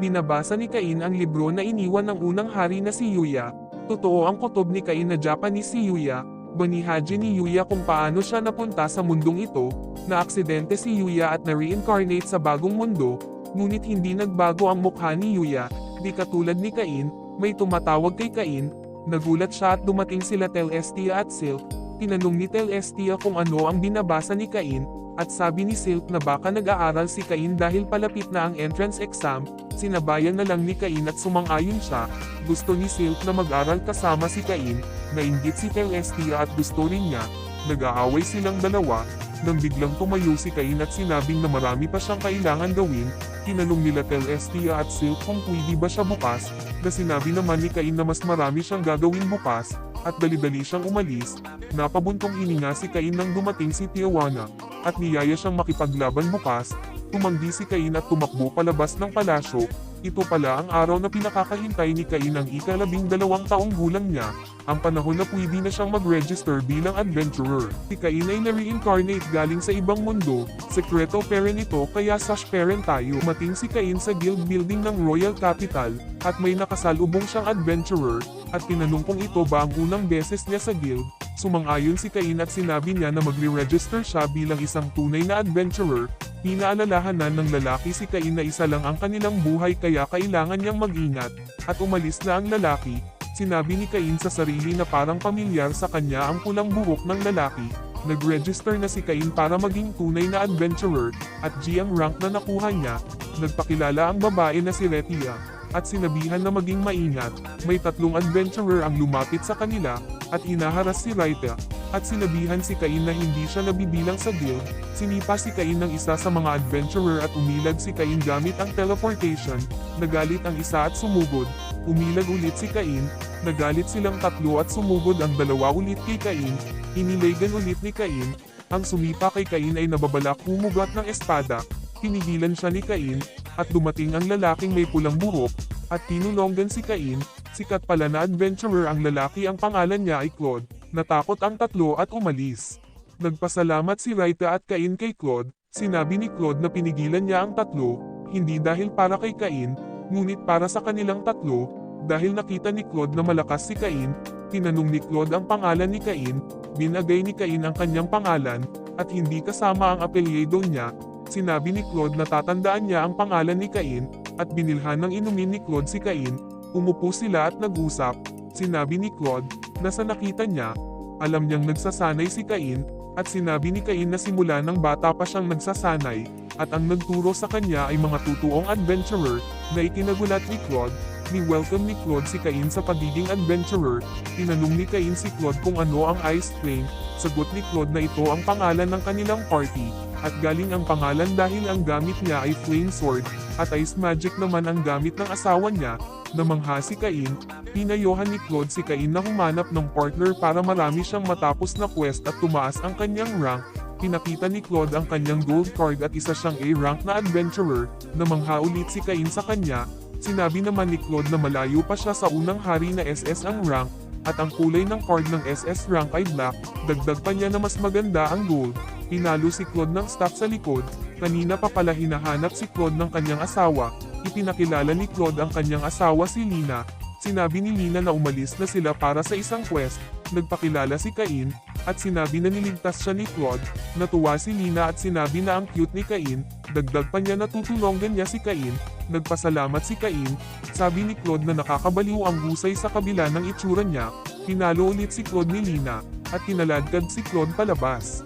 Binabasa ni Cain ang libro na iniwan ng unang hari na si Yuya. Totoo ang kutob ni Cain na Japanese si Yuya. Banihaji ni Yuya kung paano siya napunta sa mundong ito, na aksidente si Yuya at na-reincarnate sa bagong mundo, ngunit hindi nagbago ang mukha ni Yuya, di katulad ni Cain, may tumatawag kay Cain, nagulat siya at dumating sila Telestia at Silk, tinanong ni Telestia kung ano ang binabasa ni Cain, at sabi ni Silk na baka nag-aaral si Cain dahil palapit na ang entrance exam, sinabayan na lang ni Cain at sumang-ayon siya, gusto ni Silk na mag-aral kasama si Cain, nainggit si Telestia at gusto rin niya, nag-aaway silang dalawa, nang biglang tumayo si Cain at sinabing na marami pa siyang kailangan gawin, tinanong nila Telestia at Silk kung pwede ba siya bukas, na sinabi naman ni Cain na mas marami siyang gagawin bukas, at dali-dali siyang umalis, napabuntong hininga si Cain nang dumating si Tijuana, at niyaya siyang makipaglaban bukas, tumanggi si Cain at tumakbo palabas ng palasyo, ito pala ang araw na pinakakahintay ni Cain ng ika-12 taong gulang niya, ang panahon na pwede na siyang mag-register bilang adventurer. Si Cain ay na-reincarnate galing sa ibang mundo, sekreto parent ito kaya sash parent tayo. Mating si Cain sa guild building ng Royal Capital, at may nakasalubong siyang adventurer, at tinanong kung ito ba ang unang beses niya sa guild. Sumang-ayon si Cain at sinabi niya na magre-register siya bilang isang tunay na adventurer. Pinaalalahanan ng lalaki si Cain na isa lang ang kanilang buhay kaya kailangan niyang mag-ingat, at umalis na ang lalaki. Sinabi ni Cain sa sarili na parang pamilyar sa kanya ang pulang buhok ng lalaki. Nag-register na si Cain para maging tunay na adventurer, at G ang rank na nakuha niya. Nagpakilala ang babae na si Retia, at sinabihan na maging maingat. May 3 adventurer ang lumapit sa kanila, at inaharas si Retia, at sinabihan si Cain na hindi siya nabibilang sa guild. Sinipa si Cain ng isa sa mga adventurer at umilag si Cain gamit ang teleportation. Nagalit ang isa at sumugod. Umilag ulit si Cain. Nagalit silang 3 at sumugod ang 2 ulit kay Cain. Inilagan ulit ni Cain. Ang sumipa kay Cain ay nababalak humugat ng espada. Pinigilan siya ni Cain, at dumating ang lalaking may pulang buhok, at tinulonggan si Cain. Sikat pala na adventurer ang lalaki, ang pangalan niya ay Claude. Natakot ang 3 at umalis. Nagpasalamat si Raita at Cain kay Claude. Sinabi ni Claude na pinigilan niya ang 3, hindi dahil para kay Cain, ngunit para sa kanilang 3, dahil nakita ni Claude na malakas si Cain. Tinanong ni Claude ang pangalan ni Cain, binagay ni Cain ang kanyang pangalan, at hindi kasama ang apelyido niya. Sinabi ni Claude na tatandaan niya ang pangalan ni Cain, at binilhan ng inumin ni Claude si Cain. Umupo sila at nag-usap. Sinabi ni Claude na sa nakita niya, alam niyang nagsasanay si Cain, at sinabi ni Cain na simula ng bata pa siyang nagsasanay, at ang nagturo sa kanya ay mga tutuong adventurer, na ikinagulat ni Claude. Ni-welcome ni Claude si Cain sa pagiging adventurer. Tinanong ni Cain si Claude kung ano ang Ice Flame. Sagot ni Claude na ito ang pangalan ng kanilang party, at galing ang pangalan dahil ang gamit niya ay Flame Sword, at Ice Magic naman ang gamit ng asawa niya. Namangha si Cain, pinayohan ni Claude si Cain na humanap ng partner para marami siyang matapos na quest at tumaas ang kanyang rank. Pinakita ni Claude ang kanyang gold card at isa siyang A-rank na adventurer. Namangha ulit si Cain sa kanya. Sinabi naman ni Claude na malayo pa siya sa unang hari na SS ang rank, at ang kulay ng card ng SS rank ay black. Dagdag pa niya na mas maganda ang gold. Pinalo si Claude ng staff sa likod. Kanina pa pala hinahanap si Claude ng kanyang asawa. Ipinakilala ni Claude ang kanyang asawa si Lina. Sinabi ni Lina na umalis na sila para sa isang quest. Nagpakilala si Cain, at sinabi na niligtas siya ni Claude. Natuwa si Lina at sinabi na ang cute ni Cain. Dagdag pa niya na tutulungan niya si Cain. Nagpasalamat si Cain. Sabi ni Claude na nakakabaliw ang husay sa kabila ng itsura niya. Pinalo ulit si Claude ni Lina, at kinaladkad si Claude palabas.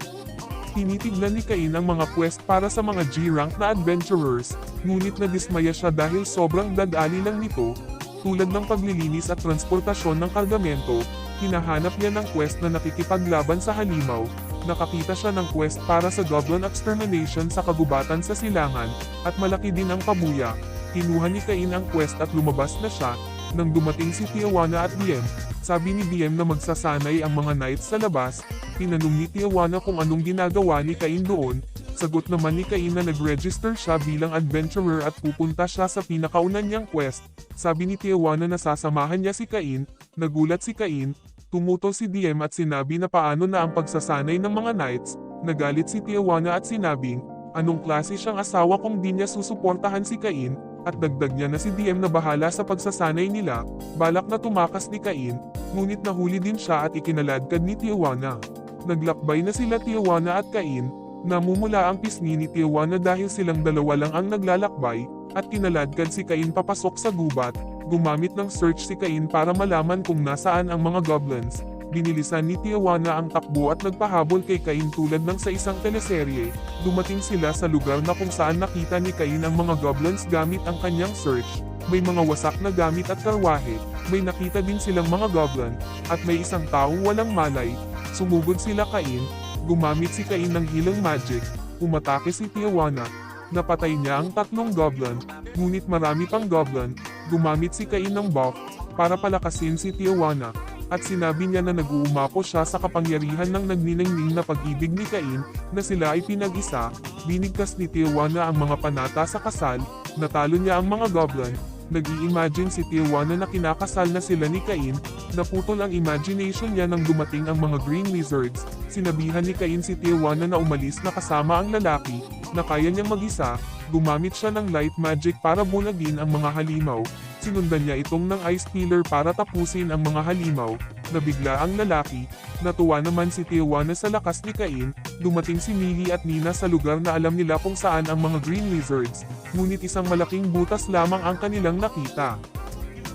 Tinitignan ni Cain ang mga quest para sa mga G-rank na adventurers, ngunit nadismaya siya dahil sobrang dadali lang nito, tulad ng paglilinis at transportasyon ng kargamento. Hinahanap niya ng quest na nakikipaglaban sa halimaw. Nakakita siya ng quest para sa Goblin Extermination sa kagubatan sa silangan, at malaki din ang pabuya. Kinuha ni Cain ang quest at lumabas na siya. Nang dumating si Tijuana at DM, sabi ni DM na magsasanay ang mga knights sa labas. Tinanong ni Tijuana kung anong ginagawa ni Cain doon. Sagot naman ni Cain na nag-register siya bilang adventurer at pupunta siya sa pinakaunan niyang quest. Sabi ni Tijuana na sasamahan niya si Cain. Nagulat si Cain. Tumuto si DM at sinabi na paano na ang pagsasanay ng mga knights. Nagalit si Tijuana at sinabing, anong klase siyang asawa kung di niya susuportahan si Cain. at dagdag niya na si DM na bahala sa pagsasanay nila, balak na tumakas ni Cain, ngunit nahuli din siya at ikinaladkad ni Tijuana. Naglakbay na sila Tijuana at Cain, namumula ang pisngi ni Tijuana dahil silang dalawa lang ang naglalakbay, at kinaladkad si Cain papasok sa gubat. Gumamit ng search si Cain para malaman kung nasaan ang mga goblins. Binilisan ni Tijuana ang takbo at nagpahabol kay Cain tulad ng sa isang teleserye. Dumating sila sa lugar na kung saan nakita ni Cain ang mga goblins gamit ang kanyang search. May mga wasak na gamit at karwahe, may nakita din silang mga goblin, at may isang taong walang malay. Sumugod sila Cain, gumamit si Cain ng healing magic, umatake si Tijuana. Napatay niya ang 3 goblin, ngunit marami pang goblin. Gumamit si Cain ng buff para palakasin si Tijuana, at sinabi niya na nag-uumapo siya sa kapangyarihan ng nagniningning na pag-ibig ni Cain, na sila ay pinag-isa. Binigkas ni Tijuana ang mga panata sa kasal, natalo niya ang mga goblin. Nag-i-imagine si Tijuana na kinakasal na sila ni Cain, naputol ang imagination niya nang dumating ang mga green lizards. Sinabihan ni Cain si Tijuana na umalis na kasama ang lalaki, na kaya niyang mag-isa. Gumamit siya ng light magic para bulagin ang mga halimaw. Sinundan niya itong ng ice pillar para tapusin ang mga halimaw. Nabigla ang lalaki. Natuwa naman si Tijuana sa lakas ni Cain. Dumating si Millie at Nina sa lugar na alam nila kung saan ang mga green lizards, ngunit isang malaking butas lamang ang kanilang nakita.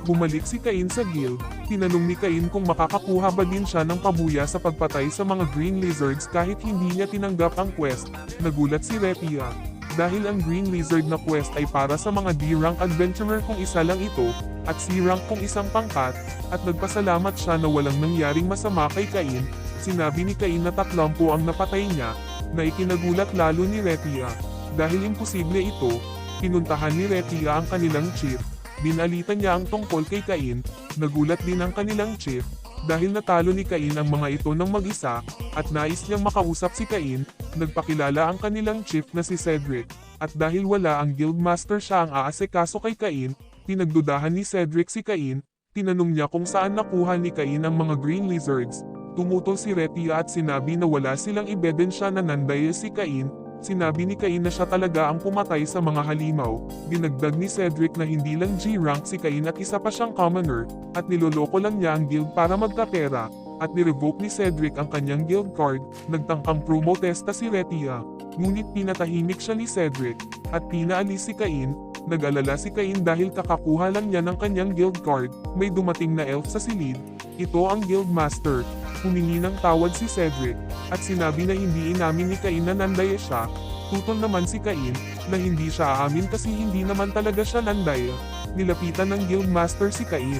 Bumalik si Cain sa guild. Tinanong ni Cain kung makakakuha ba din siya ng pabuya sa pagpatay sa mga green lizards kahit hindi niya tinanggap ang quest. Nagulat si Repia, dahil ang green lizard na quest ay para sa mga D-rank adventurer kung isa lang ito, at C-rank kung isang pangkat, at nagpasalamat siya na walang nangyaring masama kay Cain. Sinabi ni Cain na 30 ang napatay niya, na ikinagulat lalo ni Repia. Dahil imposible ito, pinuntahan ni Repia ang kanilang chief. Binalita niya ang tungkol kay Cain. Nagulat din ang kanilang chief, dahil natalo ni Cain ang mga ito ng mag-isa, at nais niyang makausap si Cain. Nagpakilala ang kanilang chief na si Cedric, at dahil wala ang guildmaster siya ang aasikaso kay Cain, pinagdudahan ni Cedric si Cain. Tinanong niya kung saan nakuha ni Cain ang mga green lizards. Tumutol si Repia at sinabi na wala silang ebidensya na nanday si Cain. Sinabi ni Cain na siya talaga ang pumatay sa mga halimaw. Dinagdag ni Cedric na hindi lang G-rank si Cain at isa pa siyang commoner, at niloloko lang niya ang guild para magkapera, at nirevoke ni Cedric ang kanyang guild card. Nagtangkang promotesta si Repia, ngunit pinatahimik siya ni Cedric, at pinaalis si Cain. Nag-alala si Cain dahil kakakuha lang niya ng kanyang guild card. May dumating na elf sa silid. Ito ang guildmaster. Humingi ng tawad si Cedric, at sinabi na hindi inamin ni Cain na nandaya siya. Tutol naman si Cain, na hindi siya aamin kasi hindi naman talaga siya nandaya. Nilapitan ng guildmaster si Cain.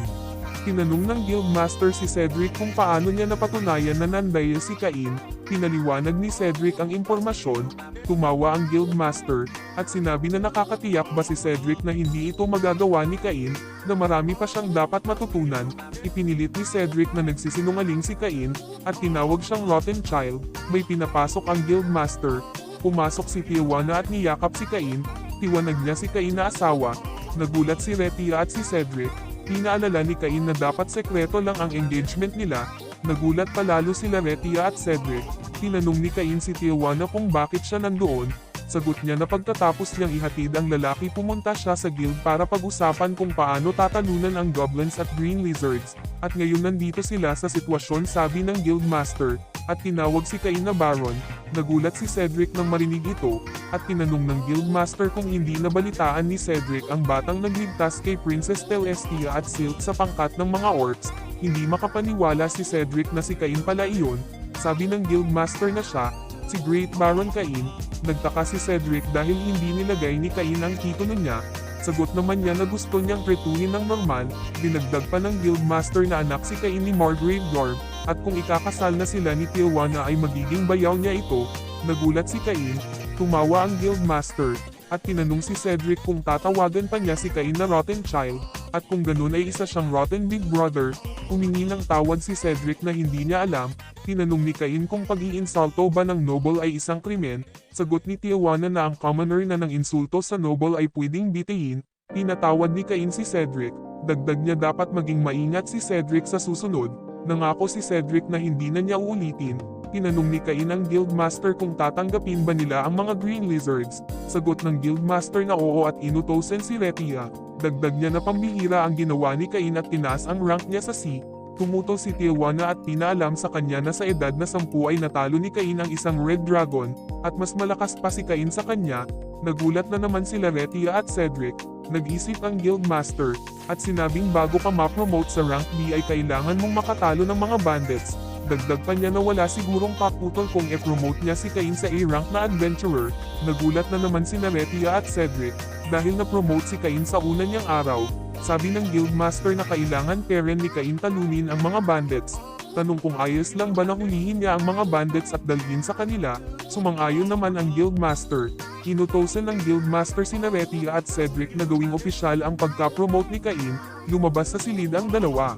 Tinanong ng guildmaster si Cedric kung paano niya napatunayan na nandaya si Cain. Pinaliwanag ni Cedric ang impormasyon. Tumawa ang guildmaster, at sinabi na nakakatiyak ba si Cedric na hindi ito magagawa ni Cain, na marami pa siyang dapat matutunan. Ipinilit ni Cedric na nagsisinungaling si Cain, at tinawag siyang rotten child. May pinapasok ang guildmaster. Pumasok si Tijuana at niyakap si Cain. Tiwanag niya si Cain na asawa. Nagulat si Repia at si Cedric. Pinaalala ni Cain na dapat sekreto lang ang engagement nila. Nagulat palalo sila Repia at Cedric. Tinanong ni Cain si Tijuana kung bakit siya nandoon. Sagot niya na pagkatapos niyang ihatid ang lalaki, pumunta siya sa guild para pag-usapan kung paano tatalunan ang goblins at green lizards. At ngayon nandito sila sa sitwasyon, sabi ng guildmaster, at tinawag si Cain na Baron. Nagulat si Cedric nang marinig ito, at tinanong ng guildmaster kung hindi nabalitaan ni Cedric ang batang nagligtas kay Princess Celestia at Silk sa pangkat ng mga orcs. Hindi makapaniwala si Cedric na si Cain pala iyon. Sabi ng guildmaster na siya, si Great Baron Cain. Nagtaka si Cedric dahil hindi nilagay ni Cain ang titulo niya. Sagot naman niya na gusto niyang tretuhin ng normal. Dinagdag pa ng guildmaster na anak si Cain ni Margrave Garb, at kung ikakasal na sila ni Tijuana ay magiging bayaw niya ito. Nagulat si Cain. Tumawa ang guildmaster, at tinanong si Cedric kung tatawagan pa niya si Cain na rotten child, at kung ganun ay isa siyang rotten big brother. Humingi ng tawad si Cedric na hindi niya alam. Tinanong ni Cain kung pag-iinsulto ba ng noble ay isang krimen. Sagot ni Tijuana na ang commoner na ng insulto sa noble ay pwedeng bitihin. Pinatawad ni Cain si Cedric. Dagdag niya dapat maging maingat si Cedric sa susunod. Nangako si Cedric na hindi na niya uulitin. Tinanong ni Cain ang Guildmaster kung tatanggapin ba nila ang mga Green Lizards. Sagot ng Guildmaster na oo at inutosan si Rethia. Dagdag niya na pambihira ang ginawa ni Cain at tinaas ang rank niya sa sea. Tumutol si Tijuana at pinaalam sa kanya na sa edad na 10 ay natalo ni Cain ang isang Red Dragon, at mas malakas pa si Cain sa kanya. Nagulat na naman sila Rethia at Cedric. Nag-isip ang Guildmaster, at sinabing bago ka ma-promote sa rank B ay kailangan mong makatalo ng mga bandits. Dagdag pa niya na wala sigurong paputol kung i-promote niya si Cain sa A-rank na adventurer. Nagulat na naman sina Rethia at Cedric, dahil na-promote si Cain sa una niyang araw. Sabi ng Guildmaster na kailangan peren ni Cain talunin ang mga bandits. Tanong kung ayos lang ba na hulihin niya ang mga bandits at dalhin sa kanila. Sumang-ayon naman ang Guildmaster. Inutosan ng Guildmaster si Rethia at Cedric na gawing opisyal ang pagka-promote ni Cain. Lumabas sa silid ang dalawa.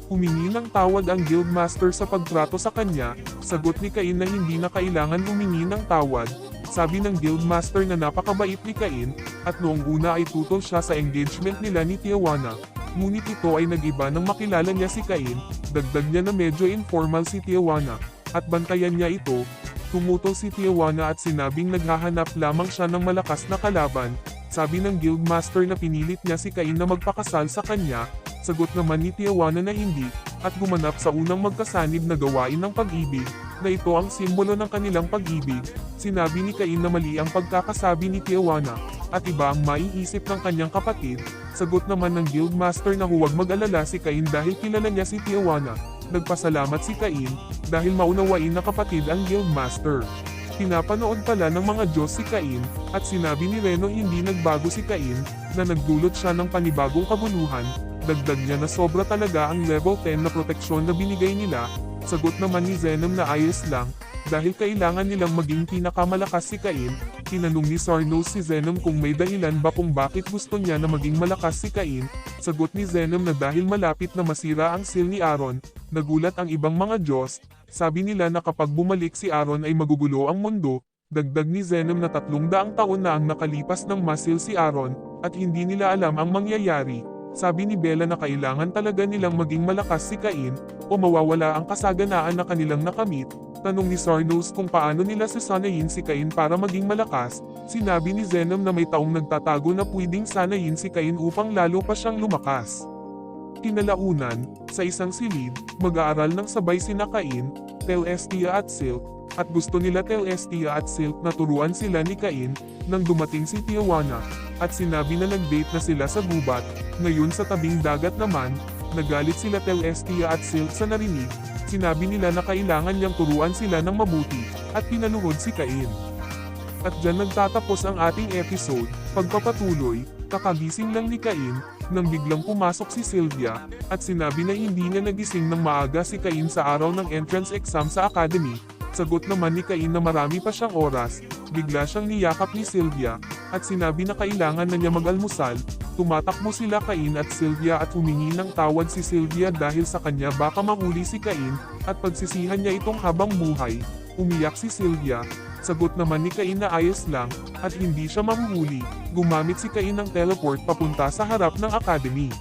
Humingi ng tawad ang Guildmaster sa pagtrato sa kanya. Sagot ni Cain na hindi na kailangan humingi ng tawad. Sabi ng Guildmaster na napakabait ni Cain, at noong una ay tutol siya sa engagement nila ni Tijuana. Ngunit ito ay nag-iba nang makilala niya si Cain. Dagdag niya na medyo informal si Tijuana, at bantayan niya ito. Tumutol si Tijuana at sinabing naghahanap lamang siya ng malakas na kalaban. Sabi ng Guildmaster na pinilit niya si Cain na magpakasal sa kanya. Sagot naman ni Tijuana na hindi, at gumanap sa unang magkasanib na gawain ng pag-ibig, na ito ang simbolo ng kanilang pag-ibig. Sinabi ni Cain na mali ang pagkakasabi ni Tijuana, at iba ang maiisip ng kanyang kapatid. Sagot naman ng Guildmaster na huwag mag-alala si Cain dahil kilala niya si Tijuana. Nagpasalamat si Cain, dahil maunawain na kapatid ang Guildmaster. Pinapanood pala ng mga Diyos si Cain, at sinabi ni Reno hindi nagbago si Cain, na nagdulot siya ng panibagong kabuluhan. Dagdag niya na sobra talaga ang level 10 na proteksyon na binigay nila. Sagot naman ni Zenom na ayos lang, dahil kailangan nilang maging pinakamalakas si Cain. Tinanong ni Sarnos si Zenom kung may dahilan ba kung bakit gusto niya na maging malakas si Cain. Sagot ni Zenom na dahil malapit na masira ang seal ni Aaron. Nagulat ang ibang mga Diyos. Sabi nila na kapag bumalik si Aaron ay magugulo ang mundo. Dagdag ni Zenom na 300 taon na ang nakalipas ng masil si Aaron, at hindi nila alam ang mangyayari. Sabi ni Bella na kailangan talaga nilang maging malakas si Cain, o mawawala ang kasaganaan na kanilang nakamit. Tanong ni Sarnos kung paano nila sasanayin si Cain para maging malakas. Sinabi ni Zenom na may taong nagtatago na pwedeng sanayin si Cain upang lalo pa siyang lumakas. Kinalaunan, sa isang silid, mag-aaral ng sabay sina Cain, Telestia at Silk, at gusto nila Telestia at Silk na turuan sila ni Cain, nang dumating si Tijuana, at sinabi na nag-date na sila sa gubat. Ngayon sa tabing dagat naman, nagalit sila Telestia at Silk sa narinig. Sinabi nila na kailangan niyang turuan sila ng mabuti, at pinaluhod si Cain. At dyan nagtatapos ang ating episode. Pagpapatuloy, kakagising lang ni Cain, nang biglang pumasok si Sylvia, at sinabi na hindi niya nagising ng maaga si Cain sa araw ng entrance exam sa academy. Sagot naman ni Cain na marami pa siyang oras. Bigla siyang niyakap ni Sylvia, at sinabi na kailangan na niya mag-almusal. Tumatakbo sila Cain at Sylvia at humingi ng tawad si Sylvia dahil sa kanya baka mahuli si Cain, at pagsisihan niya itong habang buhay. Umiyak si Sylvia. Sagot naman ni Cain na ayos lang, at hindi siya mahuhuli. Gumamit si Cain ng teleport papunta sa harap ng academy.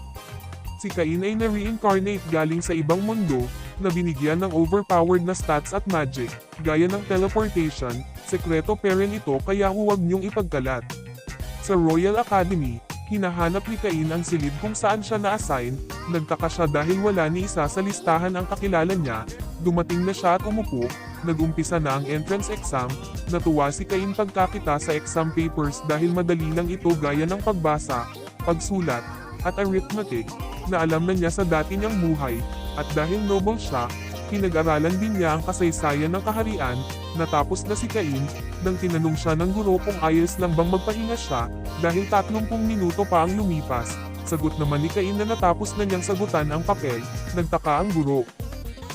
Si Cain ay na-reincarnate galing sa ibang mundo, na binigyan ng overpowered na stats at magic, gaya ng teleportation. Sekreto pa rin ito kaya huwag niyong ipagkalat. Sa Royal Academy, hinahanap ni Cain ang silid kung saan siya na-assign. Nagtaka siya dahil wala ni isa sa listahan ang kakilala niya. Dumating na siya at umupo. Nag-umpisa na ang entrance exam. Natuwa si Cain pagkakita sa exam papers dahil madali lang ito gaya ng pagbasa, pagsulat, at arithmetic, na alam na niya sa dati niyang buhay. At dahil noble siya, pinag-aralan din niya ang kasaysayan ng kaharian. Natapos na si Cain, nang tinanong siya ng guro kung ayos lang bang magpahinga siya, dahil 30 minuto pa ang lumipas. Sagot naman ni Cain na natapos na niyang sagutan ang papel. Nagtaka ang guro.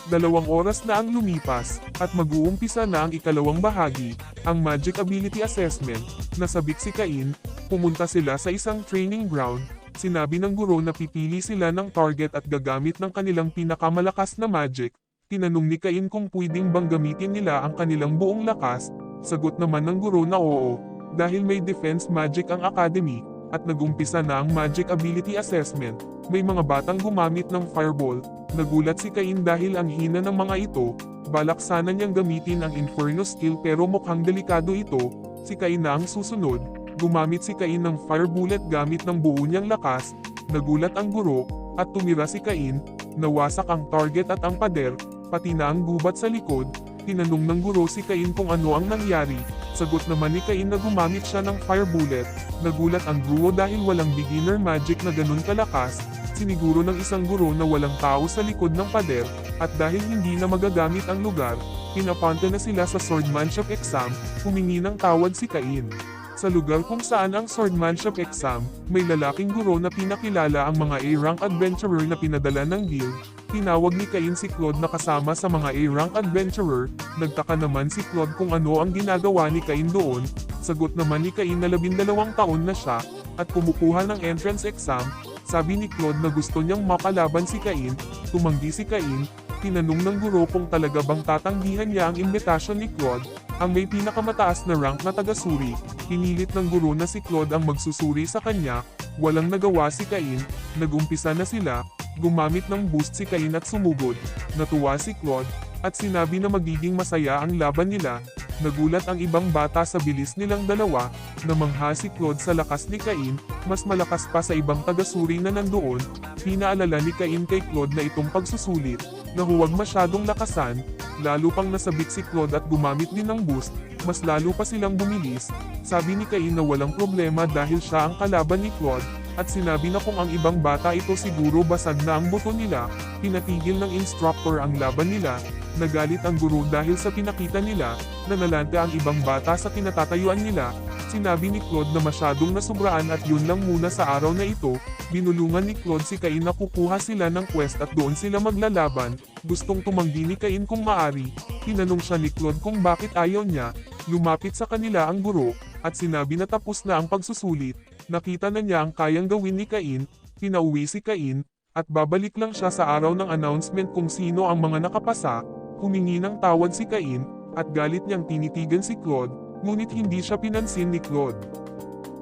2 oras na ang lumipas, at mag-uumpisa na ang ikalawang bahagi, ang Magic Ability Assessment. Nasabik si Cain, pumunta sila sa isang training ground. Sinabi ng guro na pipili sila ng target at gagamit ng kanilang pinakamalakas na magic. Tinanong ni Cain kung pwedeng bang gamitin nila ang kanilang buong lakas. Sagot naman ng guro na oo, dahil may defense magic ang academy, at nag-umpisa na ang Magic Ability Assessment. May mga batang gumamit ng fireball. Nagulat si Cain dahil ang hina ng mga ito. balak sana niyang gamitin ang Inferno skill pero mukhang delikado ito. Si Cain na ang susunod. Gumamit si Cain ng Fire Bullet gamit ng buo niyang lakas. Nagulat ang guro, at tumira si Cain. Nawasak ang target at ang pader, pati na ang gubat sa likod. Tinanong ng guro si Cain kung ano ang nangyari. Sagot naman ni Cain na gumamit siya ng Fire Bullet. Nagulat ang guro dahil walang beginner magic na ganun kalakas. Siniguro ng isang guro na walang tao sa likod ng pader, at dahil hindi na magagamit ang lugar, pinapante na sila sa swordmanship exam. Humingi ng tawad si Cain. Sa lugar kung saan ang swordmanship exam, may lalaking guro na pinakilala ang mga A-rank adventurer na pinadala ng guild. Tinawag ni Cain si Claude na kasama sa mga A-rank adventurer. Nagtaka naman si Claude kung ano ang ginagawa ni Cain doon. Sagot naman ni Cain na 12 taon na siya, at kumukuha ng entrance exam. Sabi ni Claude na gusto niyang makalaban si Cain. Tumanggi si Cain. Tinanong ng guro kung talaga bang tatanggihan niya ang imbitasyon ni Claude, ang may pinakamataas na rank na taga-suri. Pinilit ng guro na si Claude ang magsusuri sa kanya. Walang nagawa si Cain. Nagumpisa na sila. Gumamit ng boost si Cain at sumugod. Natuwa si Claude, at sinabi na magiging masaya ang laban nila. Nagulat ang ibang bata sa bilis nilang dalawa. Namangha si Claude sa lakas ni Cain, mas malakas pa sa ibang taga-suri na nandoon. Pinaalala ni Cain kay Claude na itong pagsusulit, na huwag masyadong lakasan. Lalo pang nasabit si Claude at gumamit din ng boost, mas lalo pa silang bumilis. Sabi ni Cain na walang problema dahil siya ang kalaban ni Claude, at sinabi na kung ang ibang bata ito siguro basag na ang buto nila. Pinatigil ng instructor ang laban nila. Nagalit ang guro dahil sa pinakita nila, na nalante ang ibang bata sa kinatatayuan nila. Sinabi ni Claude na masyadong nasubraan at yun lang muna sa araw na ito. Binulungan ni Claude si Cain na kukuha sila ng quest at doon sila maglalaban. Gustong tumanggi ni Cain kung maari. Tinanong siya ni Claude kung bakit ayaw niya. Lumapit sa kanila ang guro, at sinabi na tapos na ang pagsusulit. Nakita na niya ang kayang gawin ni Cain. Pinauwi si Cain, at babalik lang siya sa araw ng announcement kung sino ang mga nakapasa. Humingi ng tawad si Cain, at galit niyang tinitigan si Claude, ngunit hindi siya pinansin ni Claude.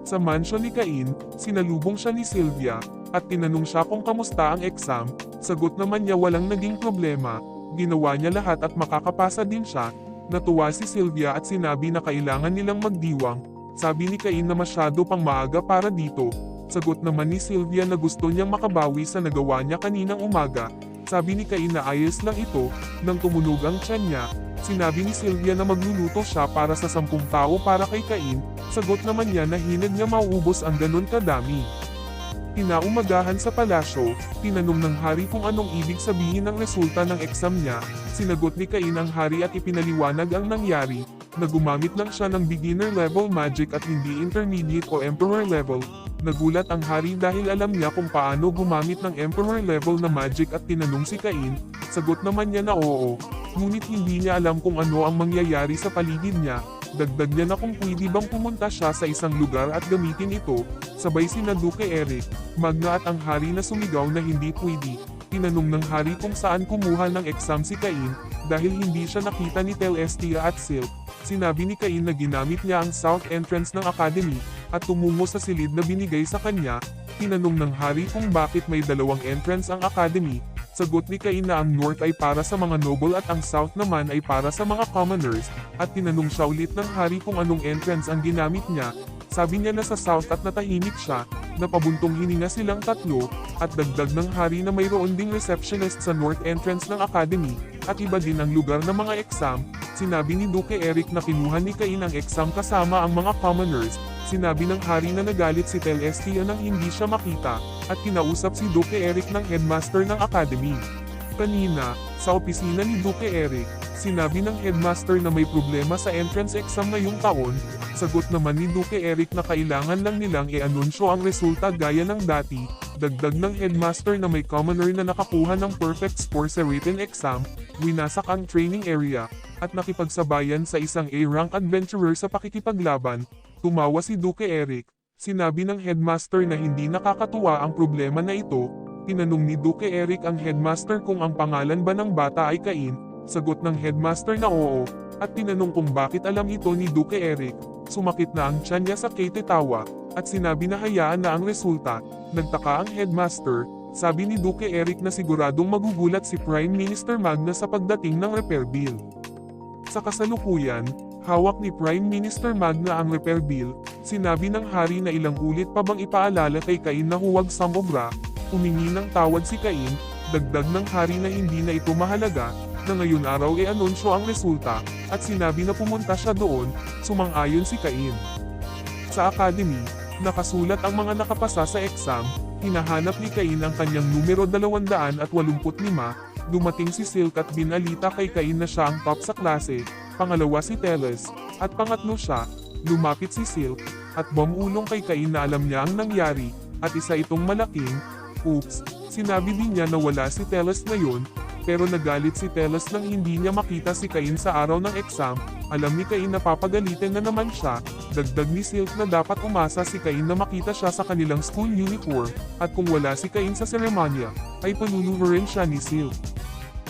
Sa mansion ni Cain, sinalubong siya ni Sylvia, at tinanong siya kung kamusta ang exam. Sagot naman niya walang naging problema. Ginawa niya lahat at makakapasa din siya. Natuwa si Sylvia at sinabi na kailangan nilang magdiwang. Sabi ni Cain na masyado pang maaga para dito. Sagot naman ni Sylvia na gusto niyang makabawi sa nagawa niya kaninang umaga. Sabi ni Cain na ayos lang ito. Nang tumunog ang tiyan niya, sinabi ni Sylvia na magluluto siya para sa 10 tao para kay Cain. Sagot naman niya na hinag niya mauubos ang ganun kadami. Kinaumagahan sa palasyo, tinanong ng hari kung anong ibig sabihin ng resulta ng exam niya. Sinagot ni Cain ang hari at ipinaliwanag ang nangyari, na gumamit lang siya ng beginner level magic at hindi intermediate o emperor level. Nagulat ang hari dahil alam niya kung paano gumamit ng emperor level na magic at tinanong si Cain. Sagot naman niya na oo, ngunit hindi niya alam kung ano ang mangyayari sa paligid niya. Dagdag niya na kung pwede bang pumunta siya sa isang lugar at gamitin ito, sabay sina Duke Eric, Magna at ang hari na sumigaw na hindi pwede. Tinanong ng hari kung saan kumuha ng exam si Cain, dahil hindi siya nakita ni Telestia at Silk. Sinabi ni Cain na ginamit niya ang south entrance ng academy, at tumungo sa silid na binigay sa kanya. Tinanong ng hari kung bakit may 2 entrance ang academy. Sagot ni Cain na ang north ay para sa mga noble at ang south naman ay para sa mga commoners, at tinanong siya ulit ng hari kung anong entrance ang ginamit niya. Sabi niya na sa south at natahimik siya. Napabuntong hininga silang tatlo, at dagdag ng hari na mayroon ding receptionist sa north entrance ng academy, at iba din ang lugar ng mga exam. Sinabi ni Duke Eric na kinuha ni Cain ang exam kasama ang mga commoners. Sinabi ng hari na nagalit si Telestia nang hindi siya makita, at kinausap si Duke Eric ng headmaster ng academy. Kanina, sa opisina ni Duke Eric, sinabi ng headmaster na may problema sa entrance exam ngayong taon. Sagot naman ni Duke Eric na kailangan lang nilang i-anunsyo ang resulta gaya ng dati. Dagdag ng headmaster na may commoner na nakakuha ng perfect score sa written exam, winasak ang training area, at nakipagsabayan sa isang A-rank adventurer sa pakikipaglaban. Tumawa si Duke Eric. Sinabi ng headmaster na hindi nakakatuwa ang problema na ito. Tinanong ni Duke Eric ang headmaster kung ang pangalan ba ng bata ay Cain. Sagot ng headmaster na oo, at tinanong kung bakit alam ito ni Duke Eric. Sumakit na ang tiyan niya sa katetawa, at sinabi na hayaan na ang resulta. Nagtaka ang headmaster, Sabi ni Duque Eric na siguradong magugulat si Prime Minister Magna sa pagdating ng repair bill. Sa kasalukuyan, hawak ni Prime Minister Magna ang repair bill. Sinabi ng hari na ilang ulit pa bang ipaalala kay Cain na huwag sumobra. Humingi ng tawad si Cain, dagdag ng hari na hindi na ito mahalaga, na ngayon araw anunsyo ang resulta, at sinabi na pumunta siya doon, sumang-ayon si Cain. Sa academy, nakasulat ang mga nakapasa sa exam, hinahanap ni Cain ang kanyang numero 285, dumating si Silk at binalita kay Cain na siya ang top sa klase, pangalawa si Teles, at pangatlo siya, lumapit si Silk, at bumulong kay Cain na alam niya ang nangyari, at isa itong malaking, oops, sinabi din niya na wala si Teles ngayon, pero nagalit si Teles nang hindi niya makita si Cain sa araw ng exam. Alam ni Cain na papagalitin na naman siya, dagdag ni Silk na dapat umasa si Cain na makita siya sa kanilang school uniform, at kung wala si Cain sa seremonya, ay panuluhurin siya ni Silk.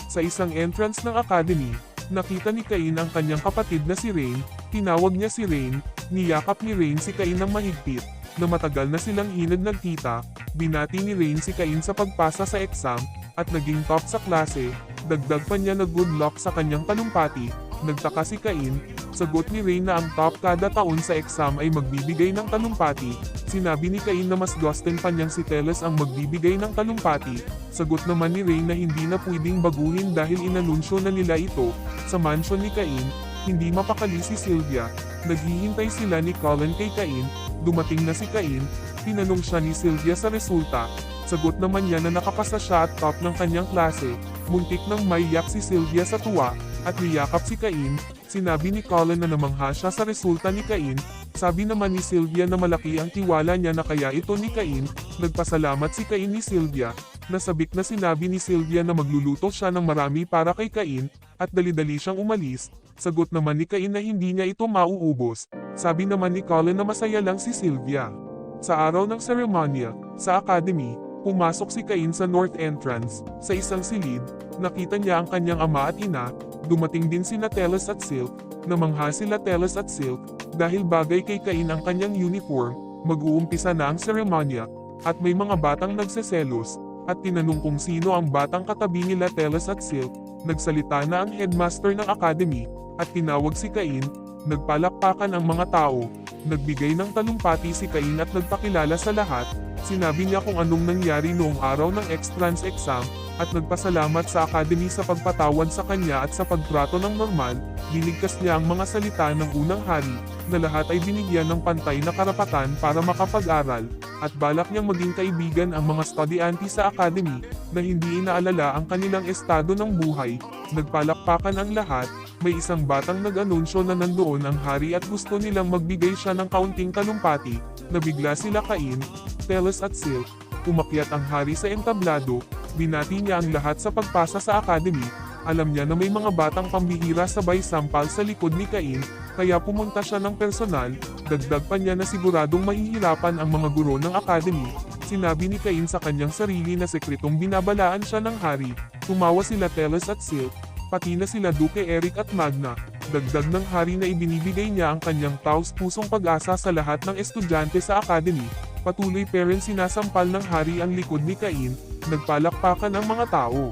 Sa isang entrance ng academy, nakita ni Cain ang kanyang kapatid na si Rain, tinawag niya si Rain, niyakap ni Rain si Cain ng mahigpit, na matagal na silang hinad nagkita, binati ni Rain si Cain sa pagpasa sa exam, at naging top sa klase, dagdag pa niya na good luck sa kanyang talumpati. Nagtaka si Cain, sagot ni Rain na ang top kada taon sa exam ay magbibigay ng talumpati. Sinabi ni Cain na mas gusten pa niyang si Teles ang magbibigay ng talumpati. Sagot naman ni Rain na hindi na pwedeng baguhin dahil inanunsyo na nila ito. Sa mansion ni Cain, hindi mapakali si Sylvia. Naghihintay sila ni Colin kay Cain, dumating na si Cain, tinanong siya ni Sylvia sa resulta. Sagot naman niya na nakapasa siya at top ng kanyang klase. Muntik nang maiyak si Sylvia sa tuwa, at niyakap si Cain. Sinabi ni Colin na namangha siya sa resulta ni Cain. Sabi naman ni Sylvia na malaki ang tiwala niya na kaya ito ni Cain. Nagpasalamat si Cain ni Sylvia. Nasabik na sinabi ni Sylvia na magluluto siya ng marami para kay Cain, at dali-dali siyang umalis. Sagot naman ni Cain na hindi niya ito mauubos. Sabi naman ni Colin na masaya lang si Sylvia. Sa araw ng seremonya, sa academy, pumasok si Cain sa north entrance. Sa isang silid, nakita niya ang kanyang ama at ina. Dumating din sina Teles at Silk. Namangha sila Teles at Silk, dahil bagay kay Cain ang kanyang uniform. Mag-uumpisa na ang seremonya, at may mga batang nagseselos, at tinanong kung sino ang batang katabi nila Teles at Silk. Nagsalita na ang headmaster ng academy, at tinawag si Cain. Nagpalakpakan ang mga tao. Nagbigay ng talumpati si Cain at nagpakilala sa lahat. Sinabi niya kung anong nangyari noong araw ng entrance exam, at nagpasalamat sa academy sa pagpatawad sa kanya at sa pagtrato ng normal. Binigkas niya ang mga salita ng unang hari, na lahat ay binigyan ng pantay na karapatan para makapag-aral, at balak niyang maging kaibigan ang mga estudyante sa academy, na hindi inaalala ang kanilang estado ng buhay. Nagpalakpakan ang lahat. May isang batang nag-anunsyo na nandoon ang hari at gusto nilang magbigay siya ng kaunting talumpati. Nabigla sila Cain, Teles at Silk. Umakyat ang hari sa entablado. Binati niya ang lahat sa pagpasa sa academy. Alam niya na may mga batang pambihira sabay sampal sa likod ni Cain, kaya pumunta siya ng personal. Dagdag pa niya na siguradong mahihirapan ang mga guro ng academy. Sinabi ni Cain sa kanyang sarili na sekretong binabalaan siya ng hari. Tumawa sila Teles at Silk, pati na sila Duque Eric at Magna. Dagdag ng hari na ibinibigay niya ang kanyang taos-pusong pag-asa sa lahat ng estudyante sa academy. Patuloy pa rin sinasampal ng hari ang likod ni Cain. Nagpalakpakan ang mga tao.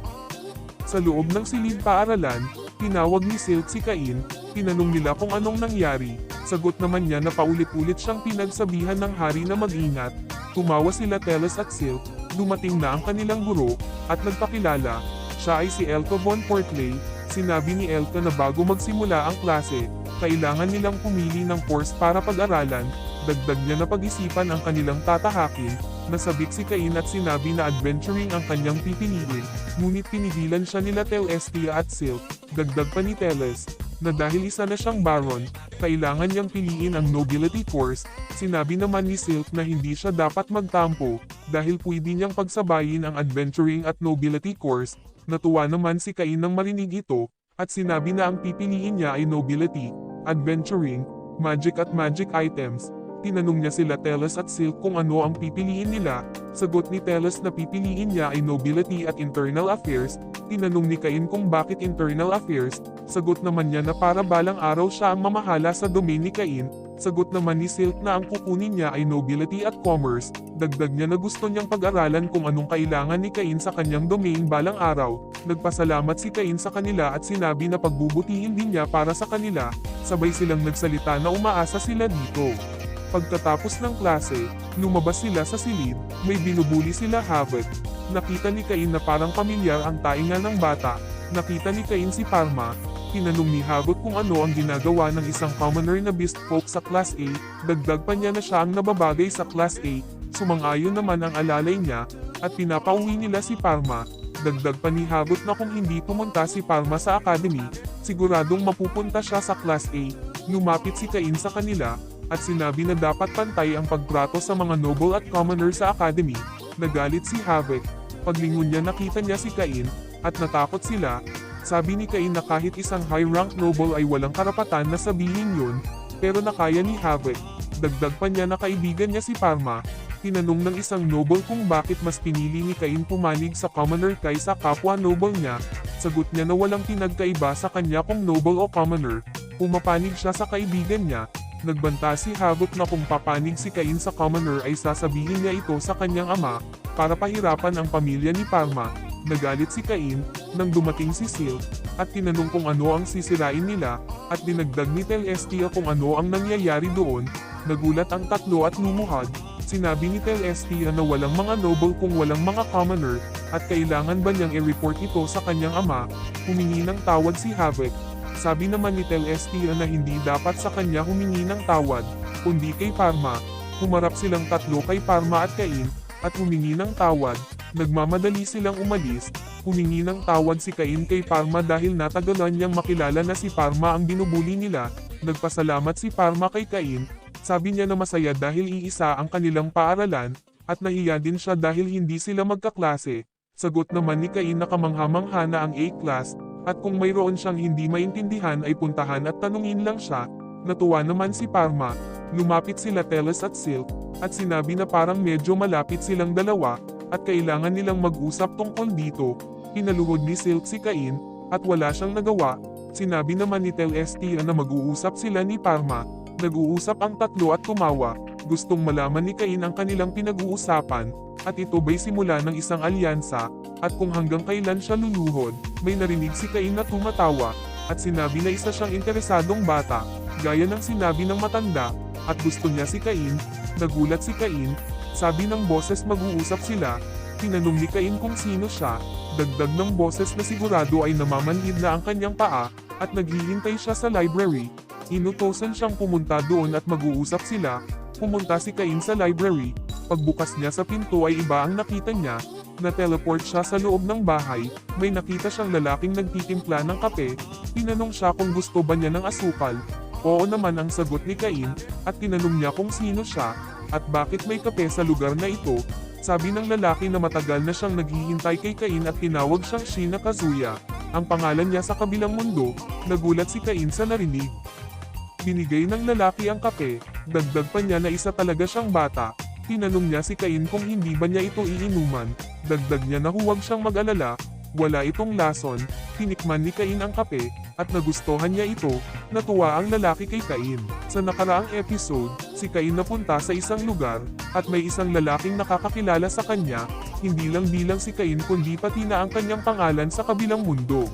Sa loob ng silid paaralan, tinawag ni Silk si Cain. Tinanong nila kung anong nangyari. Sagot naman niya na paulit-ulit siyang pinagsabihan ng hari na mag-ingat. Tumawa sila Teles at Silk. Dumating na ang kanilang guro, at nagpakilala. Siya ay si Elka von Portley. Sinabi ni Elka na bago magsimula ang klase, kailangan nilang pumili ng course para pag-aralan. Dagdag niya na pag-isipan ang kanilang tatahakin. Nasabik si Cain at sinabi na adventuring ang kanyang pipiliin, ngunit pinigilan siya nila Telestia at Silk. Dagdag pa ni Teles, na dahil isa na siyang baron, kailangan niyang piliin ang nobility course. Sinabi naman ni Silk na hindi siya dapat magtampo, dahil pwede niyang pagsabayin ang adventuring at nobility course. Natuwa naman si Cain nang marinig ito, at sinabi na ang pipiliin niya ay nobility, adventuring, magic at magic items. Tinanong niya sila Teles at Silk kung ano ang pipiliin nila. Sagot ni Teles na pipiliin niya ay nobility at internal affairs. Tinanong ni Cain kung bakit internal affairs. Sagot naman niya na para balang araw siya ang mamahala sa domain ni Cain. Sagot naman ni Silk na ang kukunin niya ay nobility at commerce, dagdag niya na gusto niyang pag-aralan kung anong kailangan ni Cain sa kanyang domain balang araw. Nagpasalamat si Cain sa kanila at sinabi na pagbubutihin din niya para sa kanila, sabay silang nagsalita na umaasa sila dito. Pagkatapos ng klase, lumabas sila sa silid, may binubuli sila Havoc. Nakita ni Cain na parang pamilyar ang tainga ng bata, nakita ni Cain si Parma. Tinanong ni Havoc kung ano ang ginagawa ng isang commoner na bespoke sa Class A, dagdag pa niya na siya ang nababagay sa Class A, sumang-ayon naman ang alalay niya, at pinapauwi nila si Parma. Dagdag pa ni Havoc na kung hindi pumunta si Parma sa academy, siguradong mapupunta siya sa Class A. Lumapit si Cain sa kanila, at sinabi na dapat pantay ang pagtrato sa mga noble at commoner sa academy. Nagalit si Havoc. Paglingon niya nakita niya si Cain, at natakot sila. Sabi ni Cain na kahit isang high-rank noble ay walang karapatan na sabihin yun, pero nakaya ni Havoc. Dagdag pa niya na kaibigan niya si Parma. Tinanong ng isang noble kung bakit mas pinili ni Cain pumanig sa commoner kaysa kapwa noble niya. Sagot niya na walang pinagkaiba sa kanya kung noble o commoner. Pumapanig siya sa kaibigan niya. Nagbanta si Havoc na kung papanig si Cain sa commoner ay sasabihin niya ito sa kanyang ama, para pahirapan ang pamilya ni Parma. Nagalit si Cain, nang dumating si Silk, at tinanong kung ano ang sisirain nila, at dinagdag ni Telestia kung ano ang nangyayari doon. Nagulat ang tatlo at lumuhad. Sinabi ni Telestia na walang mga noble kung walang mga commoner, at kailangan ba niyang i-report ito sa kanyang ama. Humingi ng tawad si Havoc. Sabi naman ni Telestia na hindi dapat sa kanya humingi ng tawad, kundi kay Parma. Humarap silang tatlo kay Parma at Cain, at humingi ng tawad. Nagmamadali silang umalis, humingi ng tawad si Cain kay Parma dahil natagalan niyang makilala na si Parma ang binubuli nila. Nagpasalamat si Parma kay Cain, sabi niya na masaya dahil iisa ang kanilang paaralan, at nahiya din siya dahil hindi sila magkaklase. Sagot naman ni Cain na kamangha-mangha na ang A-class, at kung mayroon siyang hindi maintindihan ay puntahan at tanungin lang siya. Natuwa naman si Parma. Lumapit sila Teles at Silk, at sinabi na parang medyo malapit silang dalawa, at kailangan nilang mag-usap tungkol dito. Pinaluhod ni Silk si Cain, at wala siyang nagawa. Sinabi naman ni Telestia na mag-uusap sila ni Parma. Nag-uusap ang tatlo at tumawa. Gustong malaman ni Cain ang kanilang pinag-uusapan, at ito ba'y simula ng isang alyansa, at kung hanggang kailan siya luluhod. May narinig si Cain na tumatawa, at sinabi na isa siyang interesadong bata, gaya ng sinabi ng matanda, at gusto niya si Cain. Nagulat si Cain. Sabi ng boses mag-uusap sila. Tinanong ni Cain kung sino siya. Dagdag ng boses na sigurado ay namamanhid na ang kanyang paa, at naghihintay siya sa library. Inutosan siyang pumunta doon at mag-uusap sila. Pumunta si Cain sa library. Pagbukas niya sa pinto ay iba ang nakita niya. Na-teleport siya sa loob ng bahay. May nakita siyang lalaking nagtitimpla ng kape. Tinanong siya kung gusto ba niya ng asukal. Oo naman ang sagot ni Cain, at tinanong niya kung sino siya, at bakit may kape sa lugar na ito. Sabi ng lalaki na matagal na siyang naghihintay kay Cain at tinawag siyang Shina Kazuya. Ang pangalan niya sa kabilang mundo. Nagulat si Cain sa narinig. Binigay ng lalaki ang kape. Dagdag pa niya na isa talaga siyang bata. Tinanong niya si Cain kung hindi ba niya ito iinuman. Dagdag niya na huwag siyang mag-alala. Wala itong lason. Tinikman ni Cain ang kape, at nagustuhan niya ito. Natuwa ang lalaki kay Cain. Sa nakaraang episode, si Cain napunta sa isang lugar, at may isang lalaking nakakakilala sa kanya, hindi lang bilang si Cain kundi pati na ang kanyang pangalan sa kabilang mundo.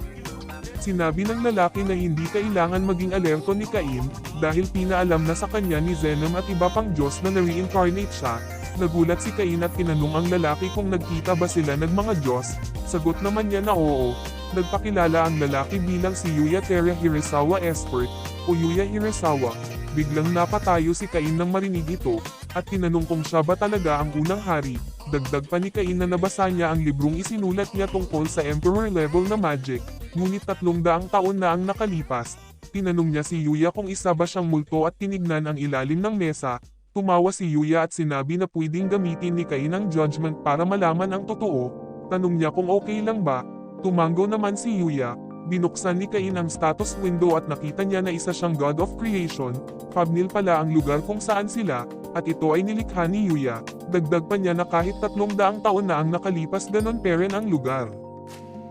Sinabi ng lalaki na hindi kailangan maging alerto ni Cain, dahil pinaalam na sa kanya ni Zenom at iba pang Diyos na na-reincarnate siya. Nagulat si Cain at tinanong ang lalaki kung nagkita ba sila ng mga Diyos. Sagot naman niya na oo. Nagpakilala ang lalaki bilang si Yuya Teria Hirasawa Expert, o Yuya Hirasawa. Biglang napatayo si Cain nang marinig ito, at tinanong kung siya ba talaga ang unang hari. Dagdag pa ni Cain na nabasa niya ang librong isinulat niya tungkol sa Emperor level na magic, ngunit 300 taon na ang nakalipas. Tinanong niya si Yuya kung isa ba siyang multo at tinignan ang ilalim ng mesa. Tumawa si Yuya at sinabi na pwedeng gamitin ni Cain ang judgment para malaman ang totoo. Tanong niya kung okay lang ba. Tumango naman si Yuya. Binuksan ni Cain ang status window at nakita niya na isa siyang God of Creation. Fabnil pala ang lugar kung saan sila, at ito ay nilikha ni Yuya. Dagdag pa niya na kahit 300 taon na ang nakalipas ganon pa rin ang lugar.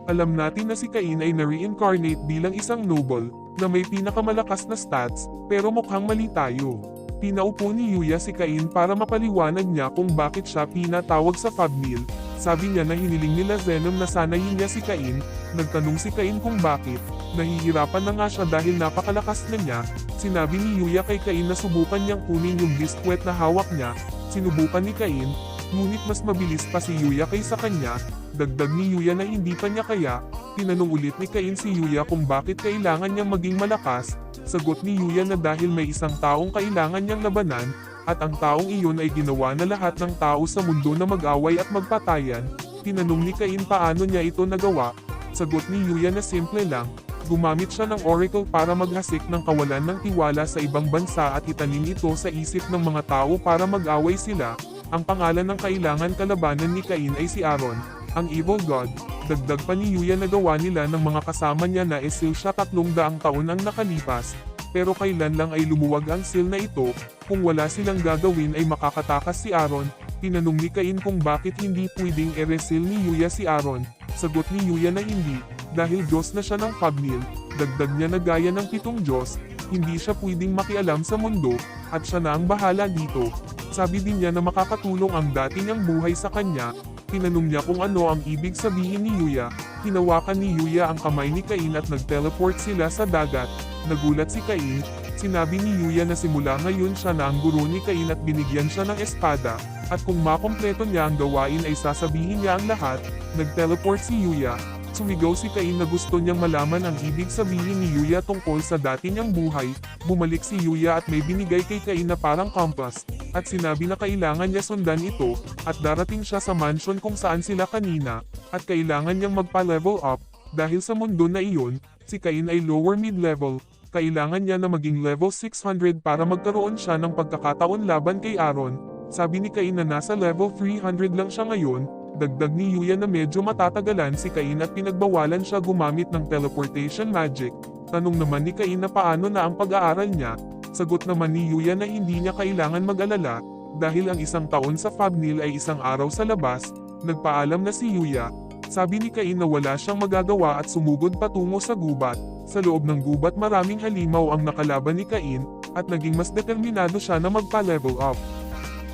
Alam natin na si Cain ay na-reincarnate bilang isang noble, na may pinakamalakas na stats, pero mukhang mali tayo. Pinaupo ni Yuya si Cain para mapaliwanag niya kung bakit siya pinatawag sa Fabnil. Sabi niya na hiniling nila Zenom na sanayin niya si Cain. Nagtanong si Cain kung bakit. Nahihirapan na nga siya dahil napakalakas na niya. Sinabi ni Yuya kay Cain na subukan niyang kunin yung biskwit na hawak niya. Sinubukan ni Cain, ngunit mas mabilis pa si Yuya kaysa kanya. Dagdag ni Yuya na hindi pa niya kaya. Tinanong ulit ni Cain si Yuya kung bakit kailangan niyang maging malakas. Sagot ni Yuya na dahil may isang taong kailangan niyang labanan, at ang taong iyon ay ginawa na lahat ng tao sa mundo na mag-away at magpatayan. Tinanong ni Cain paano niya ito nagawa. Sagot ni Yuya na simple lang, gumamit siya ng oracle para maghasik ng kawalan ng tiwala sa ibang bansa at itanim ito sa isip ng mga tao para mag-away sila. Ang pangalan ng kailangan kalabanan ni Cain ay si Aaron, ang evil god. Dagdag pa ni Yuya na gawa nila ng mga kasama niya na seal siya 300 taon ang nakalipas. Pero kailan lang ay lumuwag ang seal na ito, kung wala silang gagawin ay makakatakas si Aaron. Tinanong ni Cain kung bakit hindi pwedeng i-reseal ni Yuya si Aaron. Sagot ni Yuya na hindi, dahil Diyos na siya ng Fabnil. Dagdag niya na gaya ng 7 Diyos, hindi siya pwedeng makialam sa mundo, at siya na ang bahala dito. Sabi din niya na makakatulong ang dati niyang buhay sa kanya. Tinanong niya kung ano ang ibig sabihin ni Yuya. Hinawakan ni Yuya ang kamay ni Cain at nag-teleport sila sa dagat. Nagulat si Cain. Sinabi ni Yuya na simula ngayon siya na ang guro ni Cain at binigyan siya ng espada. At kung makompleto niya ang gawain ay sasabihin niya ang lahat. Nag-teleport si Yuya. Sumigaw si Cain na gusto niyang malaman ang ibig sabihin ni Yuya tungkol sa dati niyang buhay. Bumalik si Yuya at may binigay kay Cain na parang compass. At sinabi na kailangan niya sundan ito, at darating siya sa mansion kung saan sila kanina, at kailangan niyang magpa-level up. Dahil sa mundo na iyon, si Cain ay lower mid-level. Kailangan niya na maging level 600 para magkaroon siya ng pagkakataon laban kay Aaron. Sabi ni Cain na nasa level 300 lang siya ngayon. Dagdag ni Yuya na medyo matatagalan si Cain at pinagbawalan siya gumamit ng teleportation magic. Tanong naman ni Cain na paano na ang pag-aaral niya. Sagot naman ni Yuya na hindi niya kailangan mag-alala, dahil ang 1 taon sa Fabnil ay 1 araw sa labas. Nagpaalam na si Yuya. Sabi ni Cain na wala siyang magagawa at sumugod patungo sa gubat. Sa loob ng gubat maraming halimaw ang nakalaban ni Cain, at naging mas determinado siya na magpa-level up.